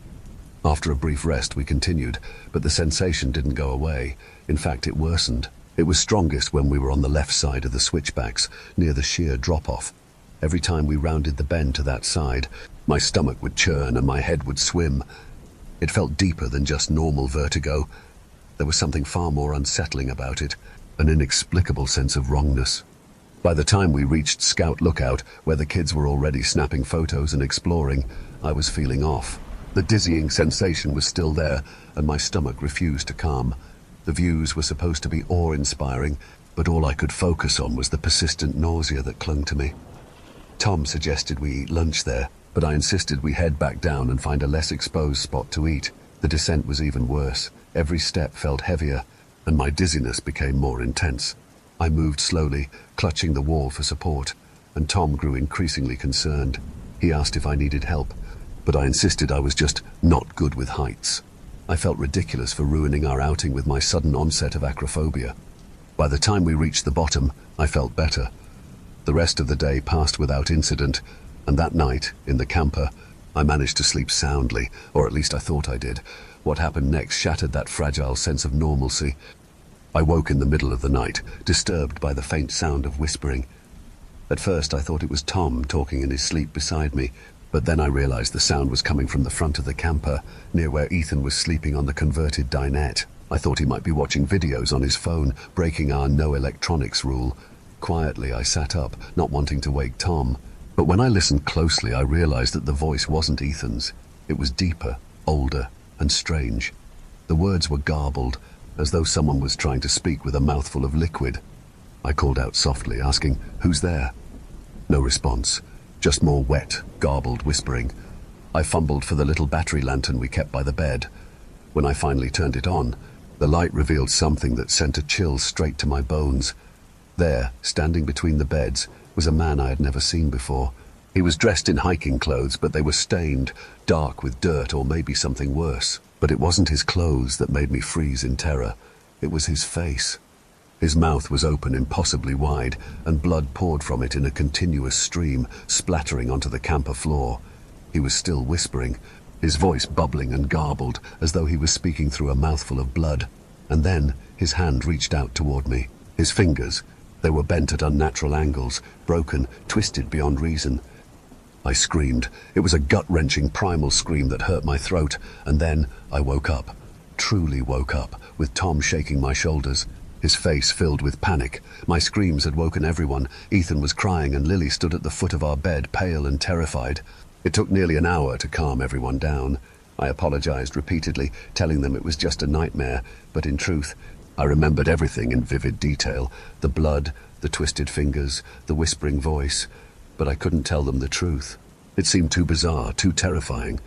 After a brief rest, we continued, but the sensation didn't go away. In fact, it worsened. It was strongest when we were on the left side of the switchbacks, near the sheer drop-off. Every time we rounded the bend to that side, my stomach would churn and my head would swim. It felt deeper than just normal vertigo. There was something far more unsettling about it, an inexplicable sense of wrongness. By the time we reached Scout Lookout, where the kids were already snapping photos and exploring, I was feeling off. The dizzying sensation was still there, and my stomach refused to calm. The views were supposed to be awe-inspiring, but all I could focus on was the persistent nausea that clung to me. Tom suggested we eat lunch there, but I insisted we head back down and find a less exposed spot to eat. The descent was even worse. Every step felt heavier, and my dizziness became more intense. I moved slowly, clutching the wall for support, and Tom grew increasingly concerned. He asked if I needed help, but I insisted I was just not good with heights. I felt ridiculous for ruining our outing with my sudden onset of acrophobia. By the time we reached the bottom, I felt better. The rest of the day passed without incident, and that night, in the camper, I managed to sleep soundly, or at least I thought I did. What happened next shattered that fragile sense of normalcy. I woke in the middle of the night, disturbed by the faint sound of whispering. At first I thought it was Tom talking in his sleep beside me, but then I realized the sound was coming from the front of the camper, near where Ethan was sleeping on the converted dinette. I thought he might be watching videos on his phone, breaking our no electronics rule. Quietly I sat up, not wanting to wake Tom. But when I listened closely, I realized that the voice wasn't Ethan's. It was deeper, older, and strange. The words were garbled, as though someone was trying to speak with a mouthful of liquid. I called out softly, asking, "Who's there?" No response, just more wet, garbled whispering. I fumbled for the little battery lantern we kept by the bed. When I finally turned it on, the light revealed something that sent a chill straight to my bones. There, standing between the beds, was a man I had never seen before. He was dressed in hiking clothes, but they were stained, dark with dirt or maybe something worse. But it wasn't his clothes that made me freeze in terror. It was his face. His mouth was open impossibly wide, and blood poured from it in a continuous stream, splattering onto the camper floor. He was still whispering, his voice bubbling and garbled, as though he was speaking through a mouthful of blood. And then his hand reached out toward me. His fingers, they were bent at unnatural angles, broken, twisted beyond reason. I screamed. It was a gut-wrenching primal scream that hurt my throat, and then I woke up. Truly woke up, with Tom shaking my shoulders, his face filled with panic. My screams had woken everyone. Ethan was crying and Lily stood at the foot of our bed, pale and terrified. It took nearly an hour to calm everyone down. I apologized repeatedly, telling them it was just a nightmare, but in truth, I remembered everything in vivid detail. The blood, the twisted fingers, the whispering voice. But I couldn't tell them the truth. It seemed too bizarre, too terrifying.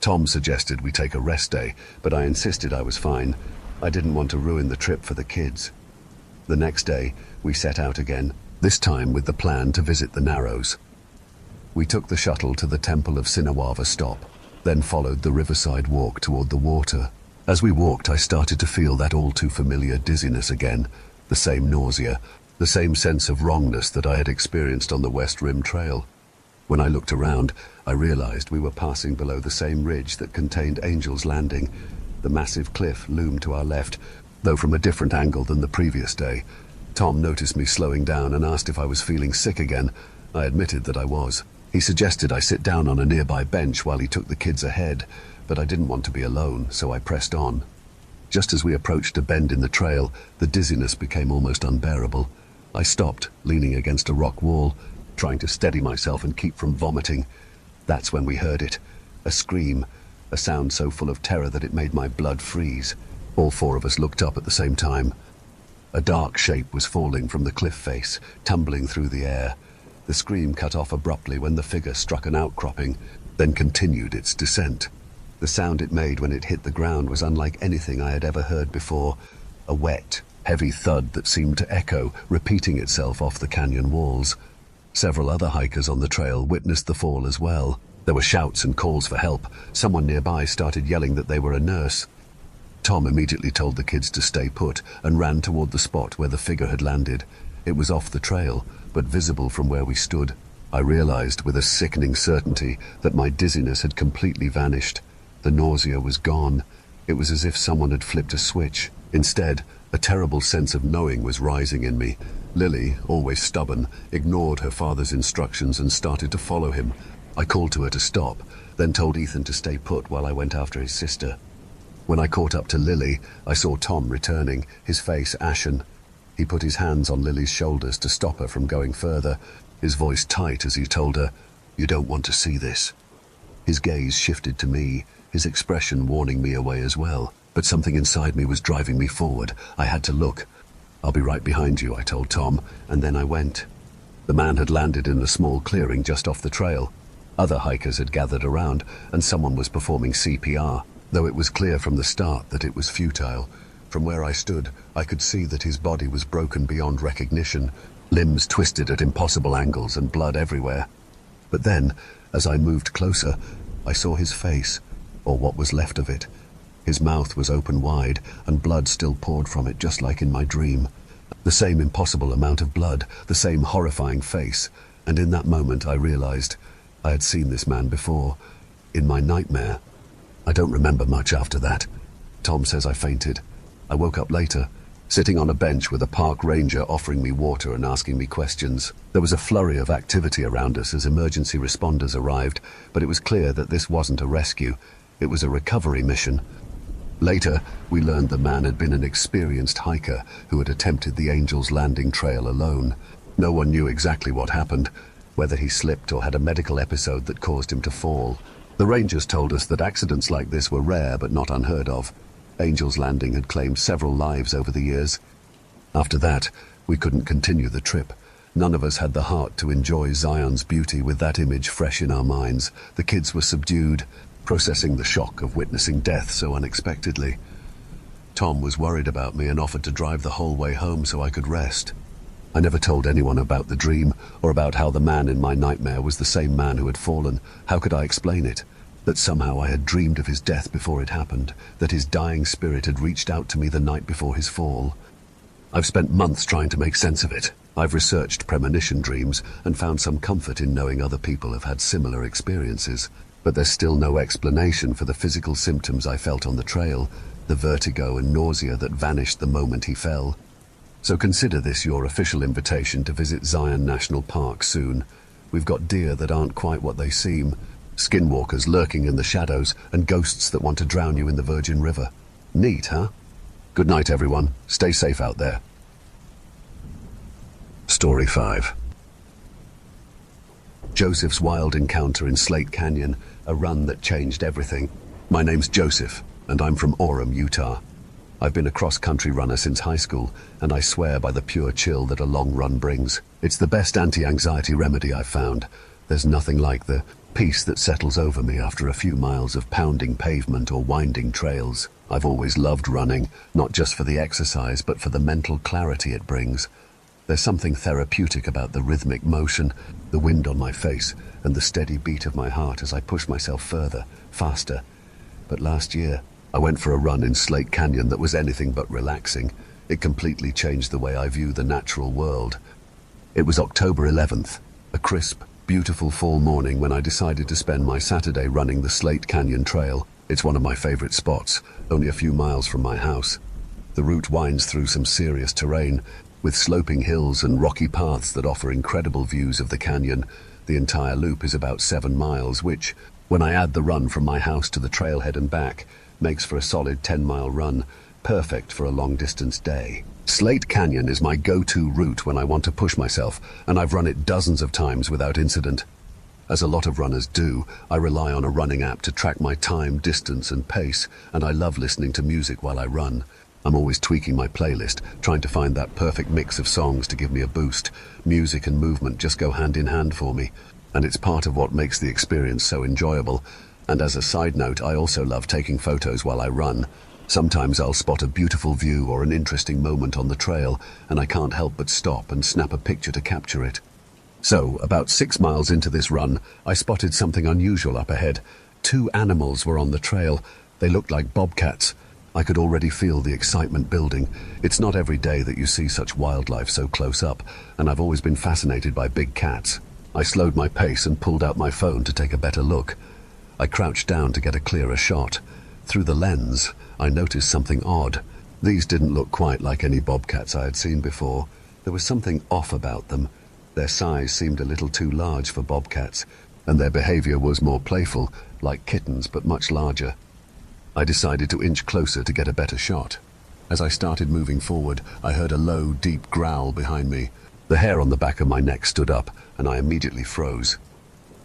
Tom suggested we take a rest day, but I insisted I was fine. I didn't want to ruin the trip for the kids. The next day, we set out again, this time with the plan to visit the Narrows. We took the shuttle to the Temple of Sinawava Stop, then followed the riverside walk toward the water. As we walked, I started to feel that all-too-familiar dizziness again, the same nausea, the same sense of wrongness that I had experienced on the West Rim Trail. When I looked around, I realized we were passing below the same ridge that contained Angel's Landing. The massive cliff loomed to our left, though from a different angle than the previous day. Tom noticed me slowing down and asked if I was feeling sick again. I admitted that I was. He suggested I sit down on a nearby bench while he took the kids ahead, but I didn't want to be alone, so I pressed on. Just as we approached a bend in the trail, the dizziness became almost unbearable. I stopped, leaning against a rock wall, trying to steady myself and keep from vomiting. That's when we heard it. A scream, a sound so full of terror that it made my blood freeze. All four of us looked up at the same time. A dark shape was falling from the cliff face, tumbling through the air. The scream cut off abruptly when the figure struck an outcropping, then continued its descent. The sound it made when it hit the ground was unlike anything I had ever heard before, a wet, heavy thud that seemed to echo, repeating itself off the canyon walls. Several other hikers on the trail witnessed the fall as well. There were shouts and calls for help. Someone nearby started yelling that they were a nurse. Tom immediately told the kids to stay put and ran toward the spot where the figure had landed. It was off the trail, but visible from where we stood. I realized with a sickening certainty that my dizziness had completely vanished. The nausea was gone. It was as if someone had flipped a switch. Instead, a terrible sense of knowing was rising in me. Lily, always stubborn, ignored her father's instructions and started to follow him. I called to her to stop, then told Ethan to stay put while I went after his sister. When I caught up to Lily, I saw Tom returning, his face ashen. He put his hands on Lily's shoulders to stop her from going further, his voice tight as he told her, "You don't want to see this." His gaze shifted to me, his expression warning me away as well. But something inside me was driving me forward. I had to look. "I'll be right behind you," I told Tom, and then I went. The man had landed in a small clearing just off the trail. Other hikers had gathered around, and someone was performing CPR, though it was clear from the start that it was futile. From where I stood, I could see that his body was broken beyond recognition, limbs twisted at impossible angles and blood everywhere. But then, as I moved closer, I saw his face, or what was left of it. His mouth was open wide, and blood still poured from it just like in my dream. The same impossible amount of blood, the same horrifying face, and in that moment I realized I had seen this man before, in my nightmare. I don't remember much after that. Tom says I fainted. I woke up later, sitting on a bench with a park ranger offering me water and asking me questions. There was a flurry of activity around us as emergency responders arrived, but it was clear that this wasn't a rescue. It was a recovery mission. Later, we learned the man had been an experienced hiker who had attempted the Angel's Landing trail alone. No one knew exactly what happened, whether he slipped or had a medical episode that caused him to fall. The rangers told us that accidents like this were rare but not unheard of. Angel's Landing had claimed several lives over the years. After that, we couldn't continue the trip. None of us had the heart to enjoy Zion's beauty with that image fresh in our minds. The kids were subdued, processing the shock of witnessing death so unexpectedly. Tom was worried about me and offered to drive the whole way home so I could rest. I never told anyone about the dream or about how the man in my nightmare was the same man who had fallen. How could I explain it? That somehow I had dreamed of his death before it happened, that his dying spirit had reached out to me the night before his fall. I've spent months trying to make sense of it. I've researched premonition dreams and found some comfort in knowing other people have had similar experiences. But there's still no explanation for the physical symptoms I felt on the trail, the vertigo and nausea that vanished the moment he fell. So consider this your official invitation to visit Zion National Park soon. We've got deer that aren't quite what they seem, skinwalkers lurking in the shadows, and ghosts that want to drown you in the Virgin River. Neat, huh? Good night, everyone. Stay safe out there. Story 5. Joseph's wild encounter in Slate Canyon, a run that changed everything. My name's Joseph, and I'm from Orem, Utah. I've been a cross-country runner since high school, and I swear by the pure chill that a long run brings. It's the best anti-anxiety remedy I've found. There's nothing like the peace that settles over me after a few miles of pounding pavement or winding trails. I've always loved running, not just for the exercise, but for the mental clarity it brings. There's something therapeutic about the rhythmic motion, the wind on my face, and the steady beat of my heart as I push myself further, faster. But last year, I went for a run in Slate Canyon that was anything but relaxing. It completely changed the way I view the natural world. It was October 11th, a crisp, beautiful fall morning when I decided to spend my Saturday running the Slate Canyon Trail. It's one of my favorite spots, only a few miles from my house. The route winds through some serious terrain, with sloping hills and rocky paths that offer incredible views of the canyon. The entire loop is about 7 miles, which, when I add the run from my house to the trailhead and back, makes for a solid 10-mile run, perfect for a long-distance day. Slate Canyon is my go-to route when I want to push myself, and I've run it dozens of times without incident. As a lot of runners do, I rely on a running app to track my time, distance, and pace, and I love listening to music while I run. I'm always tweaking my playlist, trying to find that perfect mix of songs to give me a boost. Music and movement just go hand in hand for me, and it's part of what makes the experience so enjoyable. And as a side note, I also love taking photos while I run. Sometimes I'll spot a beautiful view or an interesting moment on the trail, and I can't help but stop and snap a picture to capture it. So, about 6 miles into this run, I spotted something unusual up ahead. 2 animals were on the trail. They looked like bobcats. I could already feel the excitement building. It's not every day that you see such wildlife so close up, and I've always been fascinated by big cats. I slowed my pace and pulled out my phone to take a better look. I crouched down to get a clearer shot. Through the lens, I noticed something odd. These didn't look quite like any bobcats I had seen before. There was something off about them. Their size seemed a little too large for bobcats, and their behavior was more playful, like kittens but much larger. I decided to inch closer to get a better shot. As I started moving forward, I heard a low, deep growl behind me. The hair on the back of my neck stood up, and I immediately froze.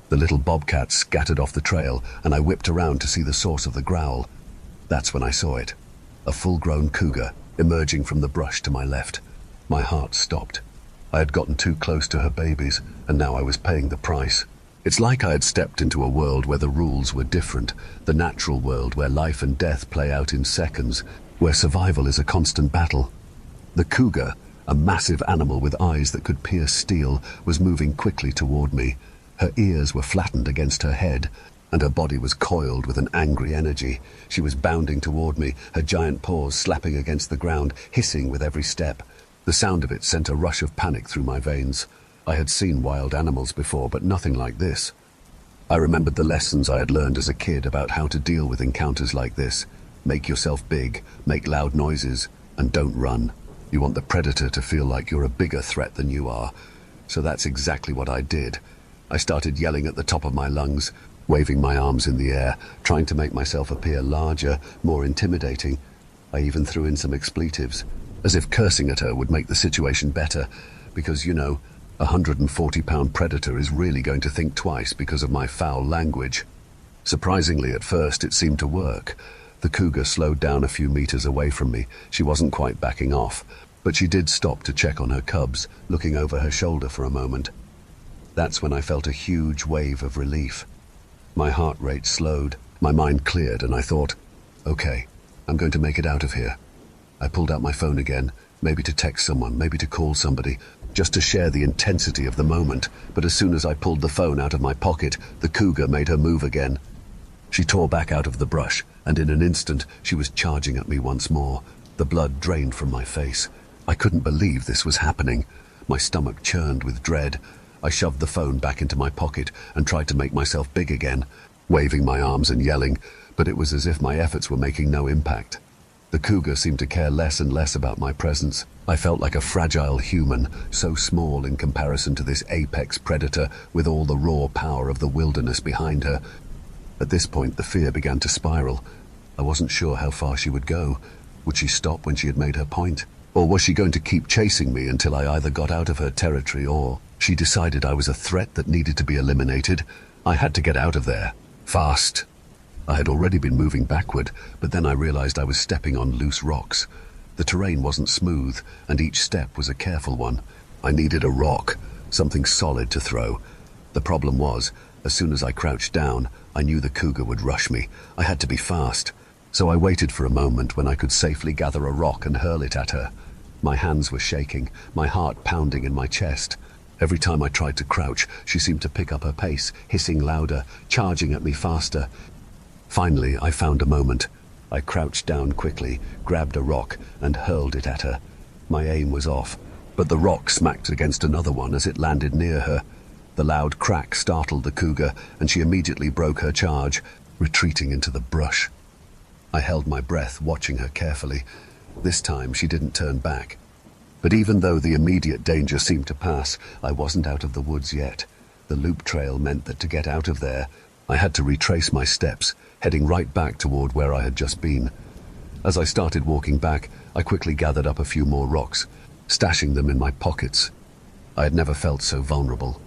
The little bobcat scattered off the trail, and I whipped around to see the source of the growl. That's when I saw it. A full-grown cougar emerging from the brush to my left. My heart stopped. I had gotten too close to her babies, and now I was paying the price. It's like I had stepped into a world where the rules were different, the natural world where life and death play out in seconds, where survival is a constant battle. The cougar, a massive animal with eyes that could pierce steel, was moving quickly toward me. Her ears were flattened against her head, and her body was coiled with an angry energy. She was bounding toward me, her giant paws slapping against the ground, hissing with every step. The sound of it sent a rush of panic through my veins. I had seen wild animals before, but nothing like this. I remembered the lessons I had learned as a kid about how to deal with encounters like this. Make yourself big, make loud noises, and don't run. You want the predator to feel like you're a bigger threat than you are. So that's exactly what I did. I started yelling at the top of my lungs, waving my arms in the air, trying to make myself appear larger, more intimidating. I even threw in some expletives, as if cursing at her would make the situation better, because, you know, a 140-pound predator is really going to think twice because of my foul language. Surprisingly, at first, it seemed to work. The cougar slowed down a few meters away from me. She wasn't quite backing off, but she did stop to check on her cubs, looking over her shoulder for a moment. That's when I felt a huge wave of relief. My heart rate slowed, my mind cleared, and I thought, okay, I'm going to make it out of here. I pulled out my phone again, maybe to text someone, maybe to call somebody, just to share the intensity of the moment. But as soon as I pulled the phone out of my pocket, the cougar made her move again. She tore back out of the brush, and in an instant, she was charging at me once more. The blood drained from my face. I couldn't believe this was happening. My stomach churned with dread. I shoved the phone back into my pocket and tried to make myself big again, waving my arms and yelling, but it was as if my efforts were making no impact. The cougar seemed to care less and less about my presence. I felt like a fragile human, so small in comparison to this apex predator with all the raw power of the wilderness behind her. At this point, the fear began to spiral. I wasn't sure how far she would go. Would she stop when she had made her point? Or was she going to keep chasing me until I either got out of her territory or she decided I was a threat that needed to be eliminated? I had to get out of there. Fast. I had already been moving backward, but then I realized I was stepping on loose rocks. The terrain wasn't smooth, and each step was a careful one. I needed a rock, something solid to throw. The problem was, as soon as I crouched down, I knew the cougar would rush me. I had to be fast. So I waited for a moment when I could safely gather a rock and hurl it at her. My hands were shaking, my heart pounding in my chest. Every time I tried to crouch, she seemed to pick up her pace, hissing louder, charging at me faster. Finally, I found a moment. I crouched down quickly, grabbed a rock, and hurled it at her. My aim was off, but the rock smacked against another one as it landed near her. The loud crack startled the cougar, and she immediately broke her charge, retreating into the brush. I held my breath, watching her carefully. This time, she didn't turn back. But even though the immediate danger seemed to pass, I wasn't out of the woods yet. The loop trail meant that to get out of there, I had to retrace my steps, heading right back toward where I had just been. As I started walking back, I quickly gathered up a few more rocks, stashing them in my pockets. I had never felt so vulnerable.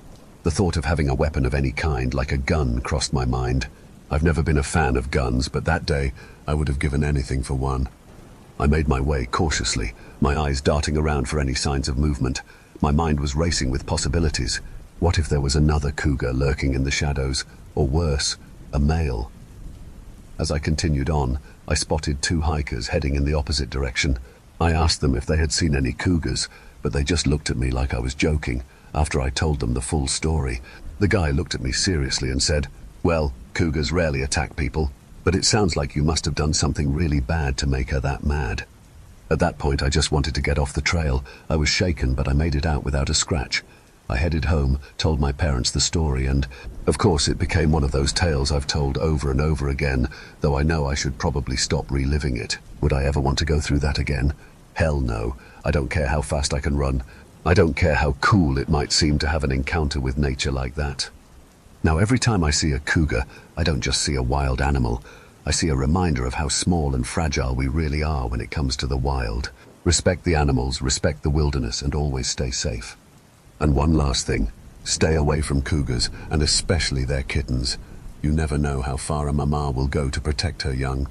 The thought of having a weapon of any kind, like a gun, crossed my mind. I've never been a fan of guns, but that day, I would have given anything for one. I made my way cautiously, my eyes darting around for any signs of movement. My mind was racing with possibilities. What if there was another cougar lurking in the shadows, or worse, a male? As I continued on, I spotted two hikers heading in the opposite direction. I asked them if they had seen any cougars, but they just looked at me like I was joking. After I told them the full story, the guy looked at me seriously and said, "Well, cougars rarely attack people, but it sounds like you must have done something really bad to make her that mad." At that point, I just wanted to get off the trail. I was shaken, but I made it out without a scratch. I headed home, told my parents the story, and, of course, it became one of those tales I've told over and over again, though I know I should probably stop reliving it. Would I ever want to go through that again? Hell no. I don't care how fast I can run. I don't care how cool it might seem to have an encounter with nature like that. Now, every time I see a cougar, I don't just see a wild animal. I see a reminder of how small and fragile we really are when it comes to the wild. Respect the animals, respect the wilderness, and always stay safe. And one last thing, stay away from cougars, and especially their kittens. You never know how far a mama will go to protect her young.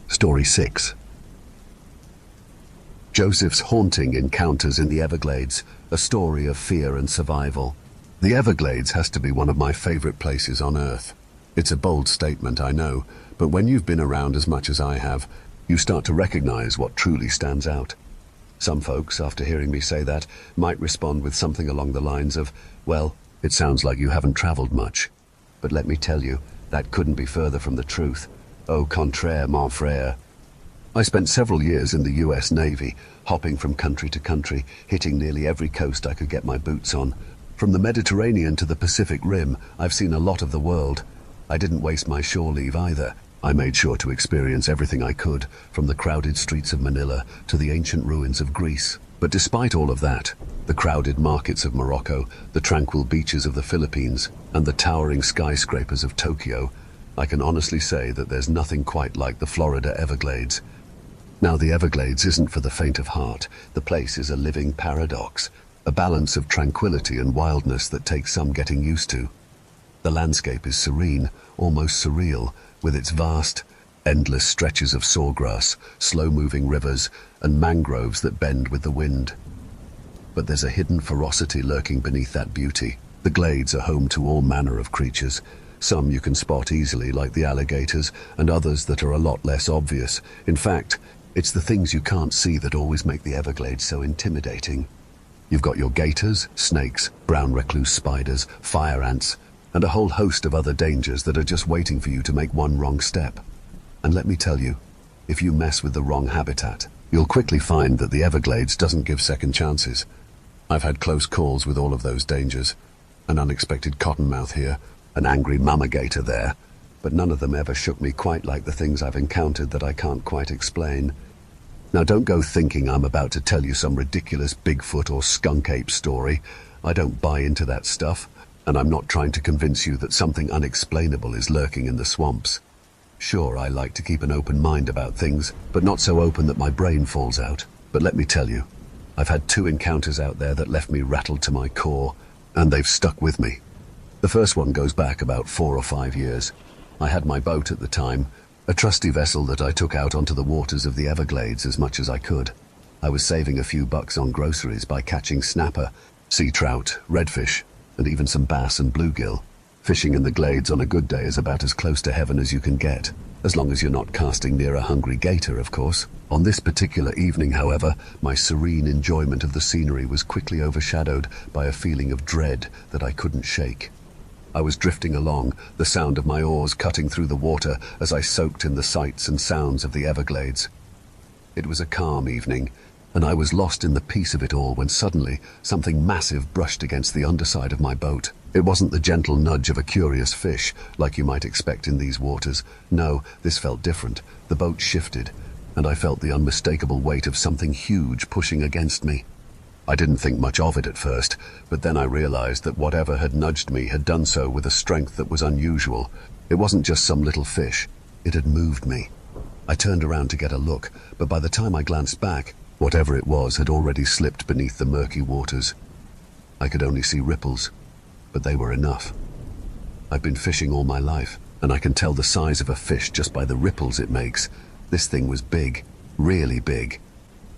Story 6. Joseph's haunting encounters in the Everglades, a story of fear and survival. The Everglades has to be one of my favorite places on Earth. It's a bold statement, I know, but when you've been around as much as I have, you start to recognize what truly stands out. Some folks, after hearing me say that, might respond with something along the lines of, "Well, it sounds like you haven't traveled much." But let me tell you, that couldn't be further from the truth. Au contraire, mon frère. I spent several years in the US Navy, hopping from country to country, hitting nearly every coast I could get my boots on. From the Mediterranean to the Pacific Rim, I've seen a lot of the world. I didn't waste my shore leave either. I made sure to experience everything I could, from the crowded streets of Manila to the ancient ruins of Greece. But despite all of that, the crowded markets of Morocco, the tranquil beaches of the Philippines, and the towering skyscrapers of Tokyo, I can honestly say that there's nothing quite like the Florida Everglades. Now, the Everglades isn't for the faint of heart. The place is a living paradox, a balance of tranquility and wildness that takes some getting used to. The landscape is serene, almost surreal, with its vast, endless stretches of sawgrass, slow-moving rivers, and mangroves that bend with the wind. But there's a hidden ferocity lurking beneath that beauty. The glades are home to all manner of creatures. Some you can spot easily, like the alligators, and others that are a lot less obvious. In fact, it's the things you can't see that always make the Everglades so intimidating. You've got your gators, snakes, brown recluse spiders, fire ants, and a whole host of other dangers that are just waiting for you to make one wrong step. And let me tell you, if you mess with the wrong habitat, you'll quickly find that the Everglades doesn't give second chances. I've had close calls with all of those dangers. An unexpected cottonmouth here, an angry mama gator there, but none of them ever shook me quite like the things I've encountered that I can't quite explain. Now, don't go thinking I'm about to tell you some ridiculous Bigfoot or skunk ape story. I don't buy into that stuff, and I'm not trying to convince you that something unexplainable is lurking in the swamps. Sure, I like to keep an open mind about things, but not so open that my brain falls out. But let me tell you, I've had 2 encounters out there that left me rattled to my core, and they've stuck with me. The first one goes back about 4 or 5 years. I had my boat at the time, a trusty vessel that I took out onto the waters of the Everglades as much as I could. I was saving a few bucks on groceries by catching snapper, sea trout, redfish, and even some bass and bluegill. Fishing in the glades on a good day is about as close to heaven as you can get, as long as you're not casting near a hungry gator, of course. On this particular evening, however, my serene enjoyment of the scenery was quickly overshadowed by a feeling of dread that I couldn't shake. I was drifting along, the sound of my oars cutting through the water as I soaked in the sights and sounds of the Everglades. It was a calm evening, and I was lost in the peace of it all when suddenly something massive brushed against the underside of my boat. It wasn't the gentle nudge of a curious fish, like you might expect in these waters. No, this felt different. The boat shifted, and I felt the unmistakable weight of something huge pushing against me. I didn't think much of it at first, but then I realized that whatever had nudged me had done so with a strength that was unusual. It wasn't just some little fish. It had moved me. I turned around to get a look, but by the time I glanced back, whatever it was had already slipped beneath the murky waters. I could only see ripples, but they were enough. I've been fishing all my life, and I can tell the size of a fish just by the ripples it makes. This thing was big, really big.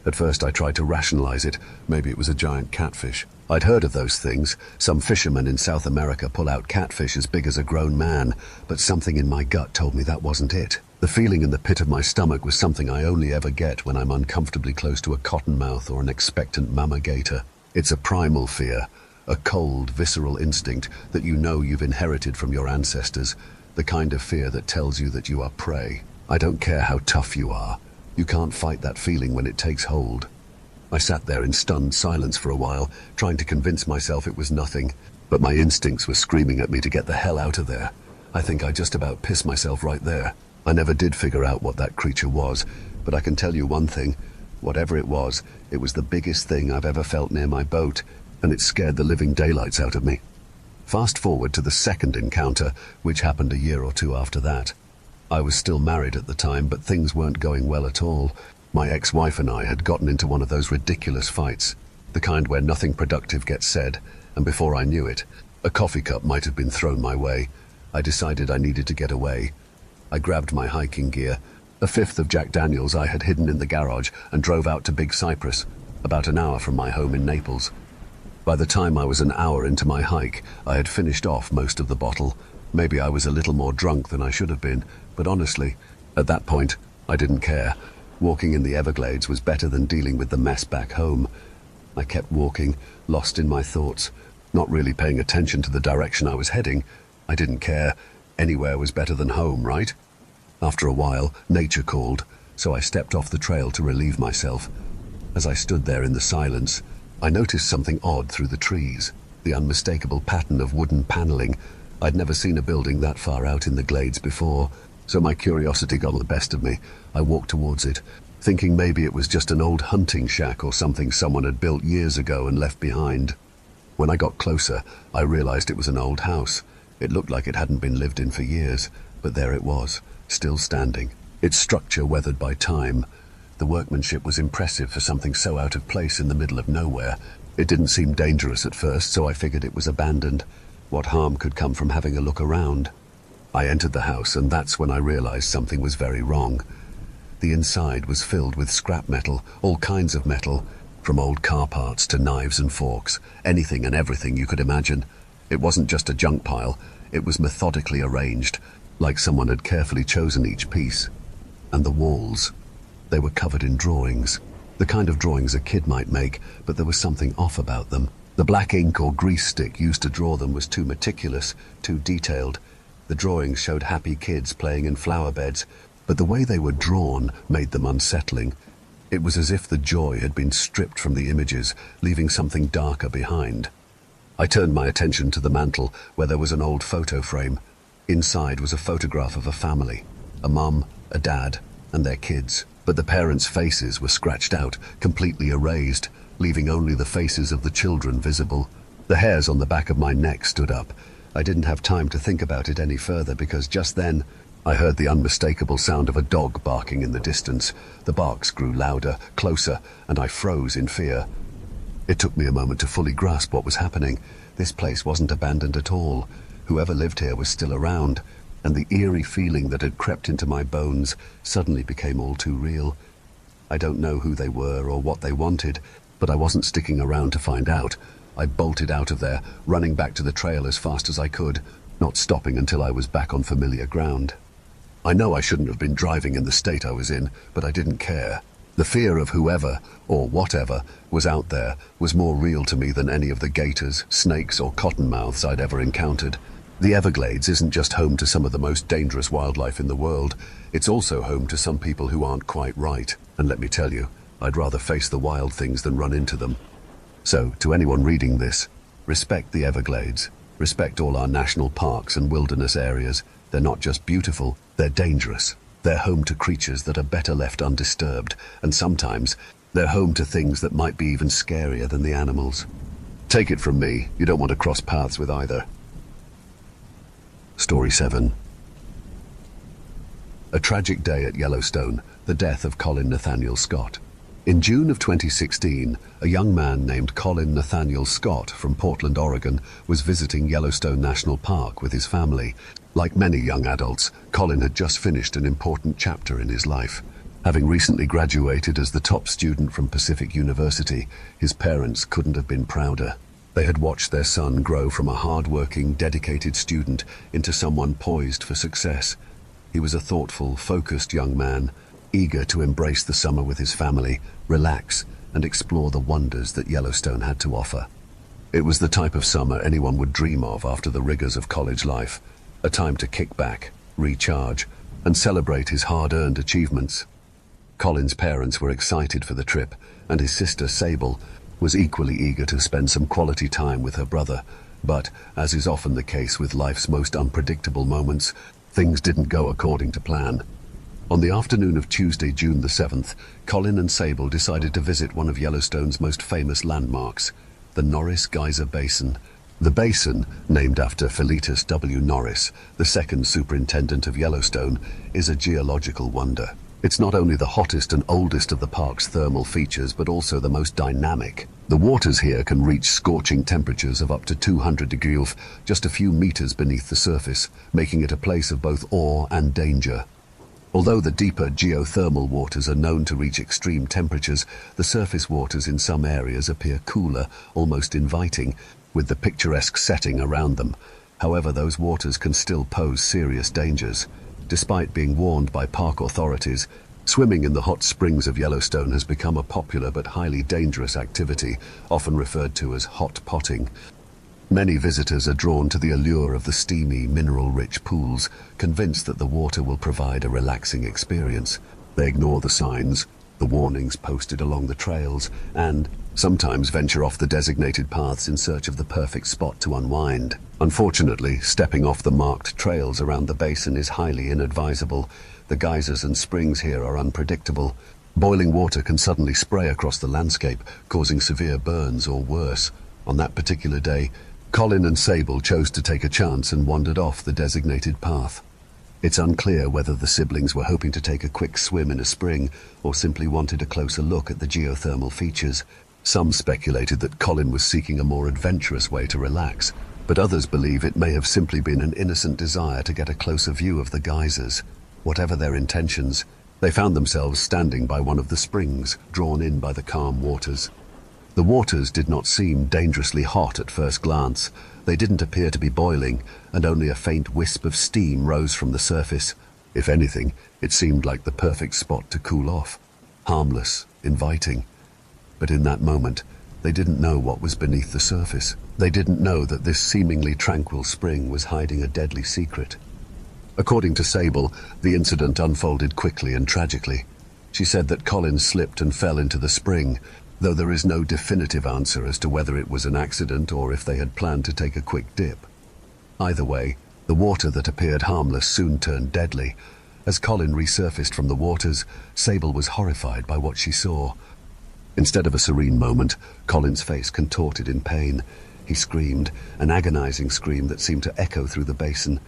At first I tried to rationalize it. Maybe it was a giant catfish. I'd heard of those things. Some fishermen in South America pull out catfish as big as a grown man, but something in my gut told me that wasn't it. The feeling in the pit of my stomach was something I only ever get when I'm uncomfortably close to a cottonmouth or an expectant mama gator. It's a primal fear, a cold, visceral instinct that you know you've inherited from your ancestors, the kind of fear that tells you that you are prey. I don't care how tough you are. You can't fight that feeling when it takes hold. I sat there in stunned silence for a while, trying to convince myself it was nothing, but my instincts were screaming at me to get the hell out of there. I think I just about pissed myself right there. I never did figure out what that creature was, but I can tell you one thing. Whatever it was the biggest thing I've ever felt near my boat, and it scared the living daylights out of me. Fast forward to the second encounter, which happened a year or two after that. I was still married at the time, but things weren't going well at all. My ex-wife and I had gotten into one of those ridiculous fights, the kind where nothing productive gets said, and before I knew it, a coffee cup might have been thrown my way. I decided I needed to get away. I grabbed my hiking gear, a fifth of Jack Daniels I had hidden in the garage, and drove out to Big Cypress, about an hour from my home in Naples. By the time I was an hour into my hike, I had finished off most of the bottle. Maybe I was a little more drunk than I should have been, but honestly, at that point, I didn't care. Walking in the Everglades was better than dealing with the mess back home. I kept walking, lost in my thoughts, not really paying attention to the direction I was heading. I didn't care. Anywhere was better than home, right? After a while, nature called, so I stepped off the trail to relieve myself. As I stood there in the silence, I noticed something odd through the trees, the unmistakable pattern of wooden paneling. I'd never seen a building that far out in the glades before, so my curiosity got the best of me. I walked towards it, thinking maybe it was just an old hunting shack or something someone had built years ago and left behind. When I got closer, I realized it was an old house. It looked like it hadn't been lived in for years, but there it was, still standing, its structure weathered by time. The workmanship was impressive for something so out of place in the middle of nowhere. It didn't seem dangerous at first, so I figured it was abandoned. What harm could come from having a look around? I entered the house, and that's when I realized something was very wrong. The inside was filled with scrap metal, all kinds of metal, from old car parts to knives and forks, anything and everything you could imagine. It wasn't just a junk pile, it was methodically arranged, like someone had carefully chosen each piece. And the walls, they were covered in drawings, the kind of drawings a kid might make, but there was something off about them. The black ink or grease stick used to draw them was too meticulous, too detailed. The drawings showed happy kids playing in flower beds, but the way they were drawn made them unsettling. It was as if the joy had been stripped from the images, leaving something darker behind. I turned my attention to the mantel, where there was an old photo frame. Inside was a photograph of a family, a mum, a dad, and their kids. But the parents' faces were scratched out, completely erased, leaving only the faces of the children visible. The hairs on the back of my neck stood up. I didn't have time to think about it any further because just then I heard the unmistakable sound of a dog barking in the distance. The barks grew louder, closer, and I froze in fear. It took me a moment to fully grasp what was happening. This place wasn't abandoned at all. Whoever lived here was still around, and the eerie feeling that had crept into my bones suddenly became all too real. I don't know who they were or what they wanted, but I wasn't sticking around to find out. I bolted out of there, running back to the trail as fast as I could, not stopping until I was back on familiar ground. I know I shouldn't have been driving in the state I was in, but I didn't care. The fear of whoever, or whatever, was out there was more real to me than any of the gators, snakes, or cottonmouths I'd ever encountered. The Everglades isn't just home to some of the most dangerous wildlife in the world. It's also home to some people who aren't quite right. And let me tell you, I'd rather face the wild things than run into them. So, to anyone reading this, respect the Everglades. Respect all our national parks and wilderness areas. They're not just beautiful, they're dangerous. They're home to creatures that are better left undisturbed, and sometimes they're home to things that might be even scarier than the animals. Take it from me, you don't want to cross paths with either. Story 7. A tragic day at Yellowstone, the death of Colin Nathaniel Scott. In June of 2016, a young man named Colin Nathaniel Scott from Portland, Oregon, was visiting Yellowstone National Park with his family. Like many young adults, Colin had just finished an important chapter in his life. Having recently graduated as the top student from Pacific University, his parents couldn't have been prouder. They had watched their son grow from a hard-working, dedicated student into someone poised for success. He was a thoughtful, focused young man, eager to embrace the summer with his family, relax, and explore the wonders that Yellowstone had to offer. It was the type of summer anyone would dream of after the rigors of college life, a time to kick back, recharge, and celebrate his hard-earned achievements. Colin's parents were excited for the trip, and his sister Sable was equally eager to spend some quality time with her brother. But, as is often the case with life's most unpredictable moments, things didn't go according to plan. On the afternoon of Tuesday, June the 7th, Colin and Sable decided to visit one of Yellowstone's most famous landmarks, the Norris Geyser Basin. The basin, named after Philetus W. Norris, the second superintendent of Yellowstone, is a geological wonder. It's not only the hottest and oldest of the park's thermal features, but also the most dynamic. The waters here can reach scorching temperatures of up to 200 degrees, just a few meters beneath the surface, making it a place of both awe and danger. Although the deeper geothermal waters are known to reach extreme temperatures, the surface waters in some areas appear cooler, almost inviting, with the picturesque setting around them. However, those waters can still pose serious dangers. Despite being warned by park authorities, swimming in the hot springs of Yellowstone has become a popular but highly dangerous activity, often referred to as hot potting. Many visitors are drawn to the allure of the steamy, mineral-rich pools, convinced that the water will provide a relaxing experience. They ignore the signs, the warnings posted along the trails, and sometimes venture off the designated paths in search of the perfect spot to unwind. Unfortunately, stepping off the marked trails around the basin is highly inadvisable. The geysers and springs here are unpredictable. Boiling water can suddenly spray across the landscape, causing severe burns or worse. On that particular day, Colin and Sable chose to take a chance and wandered off the designated path. It's unclear whether the siblings were hoping to take a quick swim in a spring or simply wanted a closer look at the geothermal features. Some speculated that Colin was seeking a more adventurous way to relax, but others believe it may have simply been an innocent desire to get a closer view of the geysers. Whatever their intentions, they found themselves standing by one of the springs, drawn in by the calm waters. The waters did not seem dangerously hot at first glance. They didn't appear to be boiling, and only a faint wisp of steam rose from the surface. If anything, it seemed like the perfect spot to cool off. Harmless, inviting. But in that moment, they didn't know what was beneath the surface. They didn't know that this seemingly tranquil spring was hiding a deadly secret. According to Sable, the incident unfolded quickly and tragically. She said that Colin slipped and fell into the spring, though there is no definitive answer as to whether it was an accident or if they had planned to take a quick dip. Either way, the water that appeared harmless soon turned deadly. As Colin resurfaced from the waters, Sable was horrified by what she saw. Instead of a serene moment, Colin's face contorted in pain. He screamed, an agonizing scream that seemed to echo through the basin.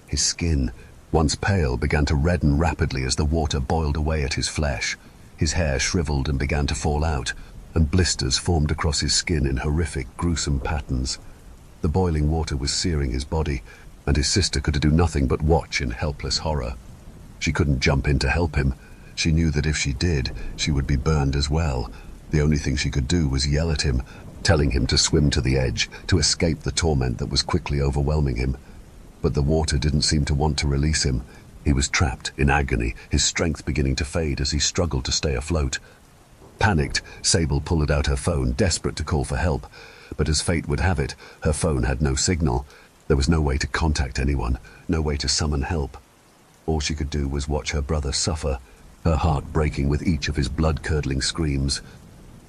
His skin, once pale, began to redden rapidly as the water boiled away at his flesh. His hair shriveled and began to fall out, and blisters formed across his skin in horrific, gruesome patterns. The boiling water was searing his body, and his sister could do nothing but watch in helpless horror. She couldn't jump in to help him. She knew that if she did, she would be burned as well. The only thing she could do was yell at him, telling him to swim to the edge, to escape the torment that was quickly overwhelming him. But the water didn't seem to want to release him. He was trapped in agony, his strength beginning to fade as he struggled to stay afloat. Panicked, Sable pulled out her phone, desperate to call for help. But as fate would have it, her phone had no signal. There was no way to contact anyone, no way to summon help. All she could do was watch her brother suffer, her heart breaking with each of his blood-curdling screams.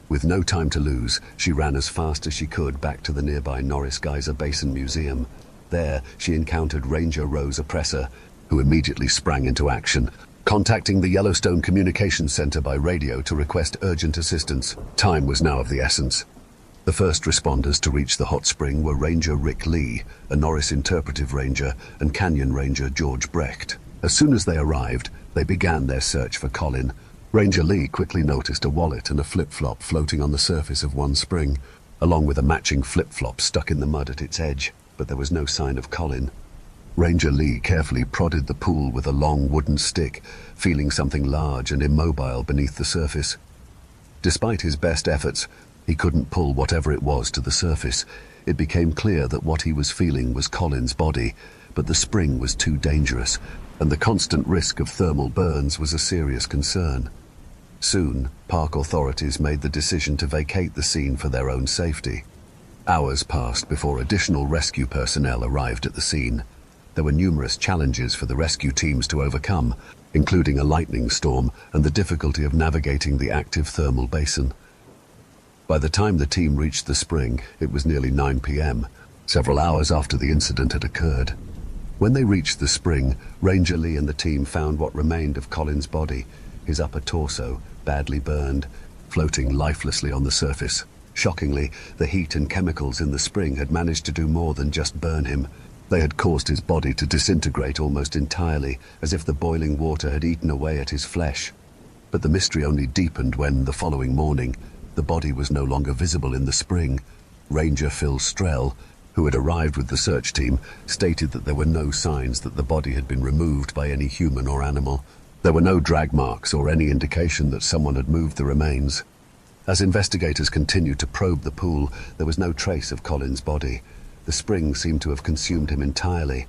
With no time to lose, she ran as fast as she could back to the nearby Norris Geyser Basin Museum. There, she encountered Ranger Rose Oppressor, who immediately sprang into action, contacting the Yellowstone Communications Center by radio to request urgent assistance. Time was now of the essence. The first responders to reach the hot spring were Ranger Rick Lee, a Norris Interpretive Ranger, and Canyon Ranger George Brecht. As soon as they arrived, they began their search for Colin. Ranger Lee quickly noticed a wallet and a flip-flop floating on the surface of one spring, along with a matching flip-flop stuck in the mud at its edge, but there was no sign of Colin. Ranger Lee carefully prodded the pool with a long wooden stick, feeling something large and immobile beneath the surface. Despite his best efforts, he couldn't pull whatever it was to the surface. It became clear that what he was feeling was Colin's body, but the spring was too dangerous, and the constant risk of thermal burns was a serious concern. Soon, park authorities made the decision to vacate the scene for their own safety. Hours passed before additional rescue personnel arrived at the scene. There were numerous challenges for the rescue teams to overcome, including a lightning storm and the difficulty of navigating the active thermal basin. By the time the team reached the spring, it was nearly 9 p.m., several hours after the incident had occurred. When they reached the spring, Ranger Lee and the team found what remained of Colin's body, his upper torso, badly burned, floating lifelessly on the surface. Shockingly, the heat and chemicals in the spring had managed to do more than just burn him. They had caused his body to disintegrate almost entirely, as if the boiling water had eaten away at his flesh. But the mystery only deepened when, the following morning, the body was no longer visible in the spring. Ranger Phil Strell, who had arrived with the search team, stated that there were no signs that the body had been removed by any human or animal. There were no drag marks or any indication that someone had moved the remains. As investigators continued to probe the pool, there was no trace of Colin's body. The spring seemed to have consumed him entirely.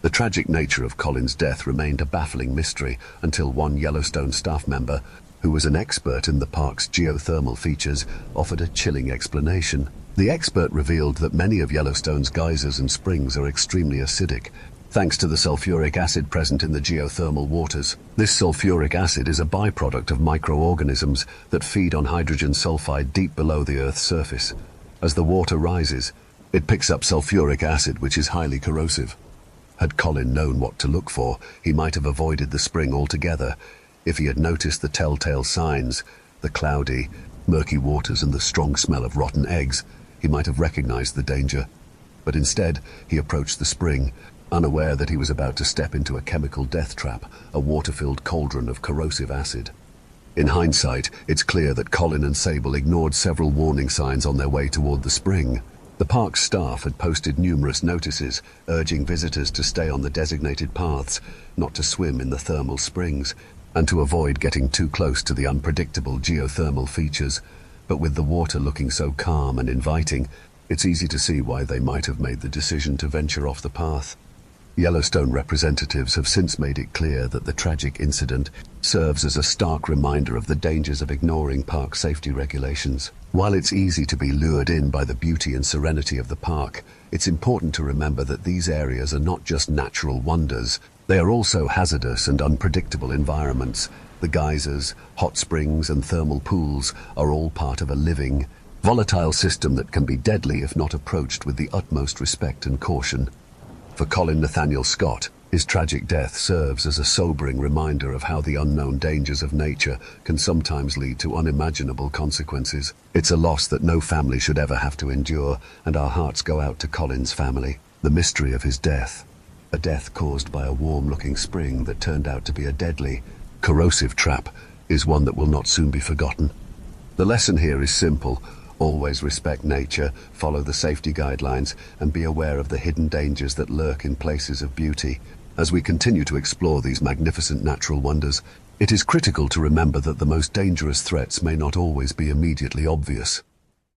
The tragic nature of Colin's death remained a baffling mystery until one Yellowstone staff member, who was an expert in the park's geothermal features, offered a chilling explanation. The expert revealed that many of Yellowstone's geysers and springs are extremely acidic, thanks to the sulfuric acid present in the geothermal waters. This sulfuric acid is a byproduct of microorganisms that feed on hydrogen sulfide deep below the Earth's surface. As the water rises, it picks up sulfuric acid, which is highly corrosive. Had Colin known what to look for, he might have avoided the spring altogether. If he had noticed the telltale signs, the cloudy, murky waters and the strong smell of rotten eggs, he might have recognized the danger. But instead, he approached the spring, unaware that he was about to step into a chemical death trap, a water-filled cauldron of corrosive acid. In hindsight, it's clear that Colin and Sable ignored several warning signs on their way toward the spring. The park's staff had posted numerous notices urging visitors to stay on the designated paths, not to swim in the thermal springs, and to avoid getting too close to the unpredictable geothermal features. But with the water looking so calm and inviting, it's easy to see why they might have made the decision to venture off the path. Yellowstone representatives have since made it clear that the tragic incident serves as a stark reminder of the dangers of ignoring park safety regulations. While it's easy to be lured in by the beauty and serenity of the park, it's important to remember that these areas are not just natural wonders. They are also hazardous and unpredictable environments. The geysers, hot springs, and thermal pools are all part of a living, volatile system that can be deadly if not approached with the utmost respect and caution. For Colin Nathaniel Scott, his tragic death serves as a sobering reminder of how the unknown dangers of nature can sometimes lead to unimaginable consequences. It's a loss that no family should ever have to endure, and our hearts go out to Colin's family. The mystery of his death, a death caused by a warm-looking spring that turned out to be a deadly, corrosive trap, is one that will not soon be forgotten. The lesson here is simple. Always respect nature, follow the safety guidelines, and be aware of the hidden dangers that lurk in places of beauty. As we continue to explore these magnificent natural wonders, it is critical to remember that the most dangerous threats may not always be immediately obvious.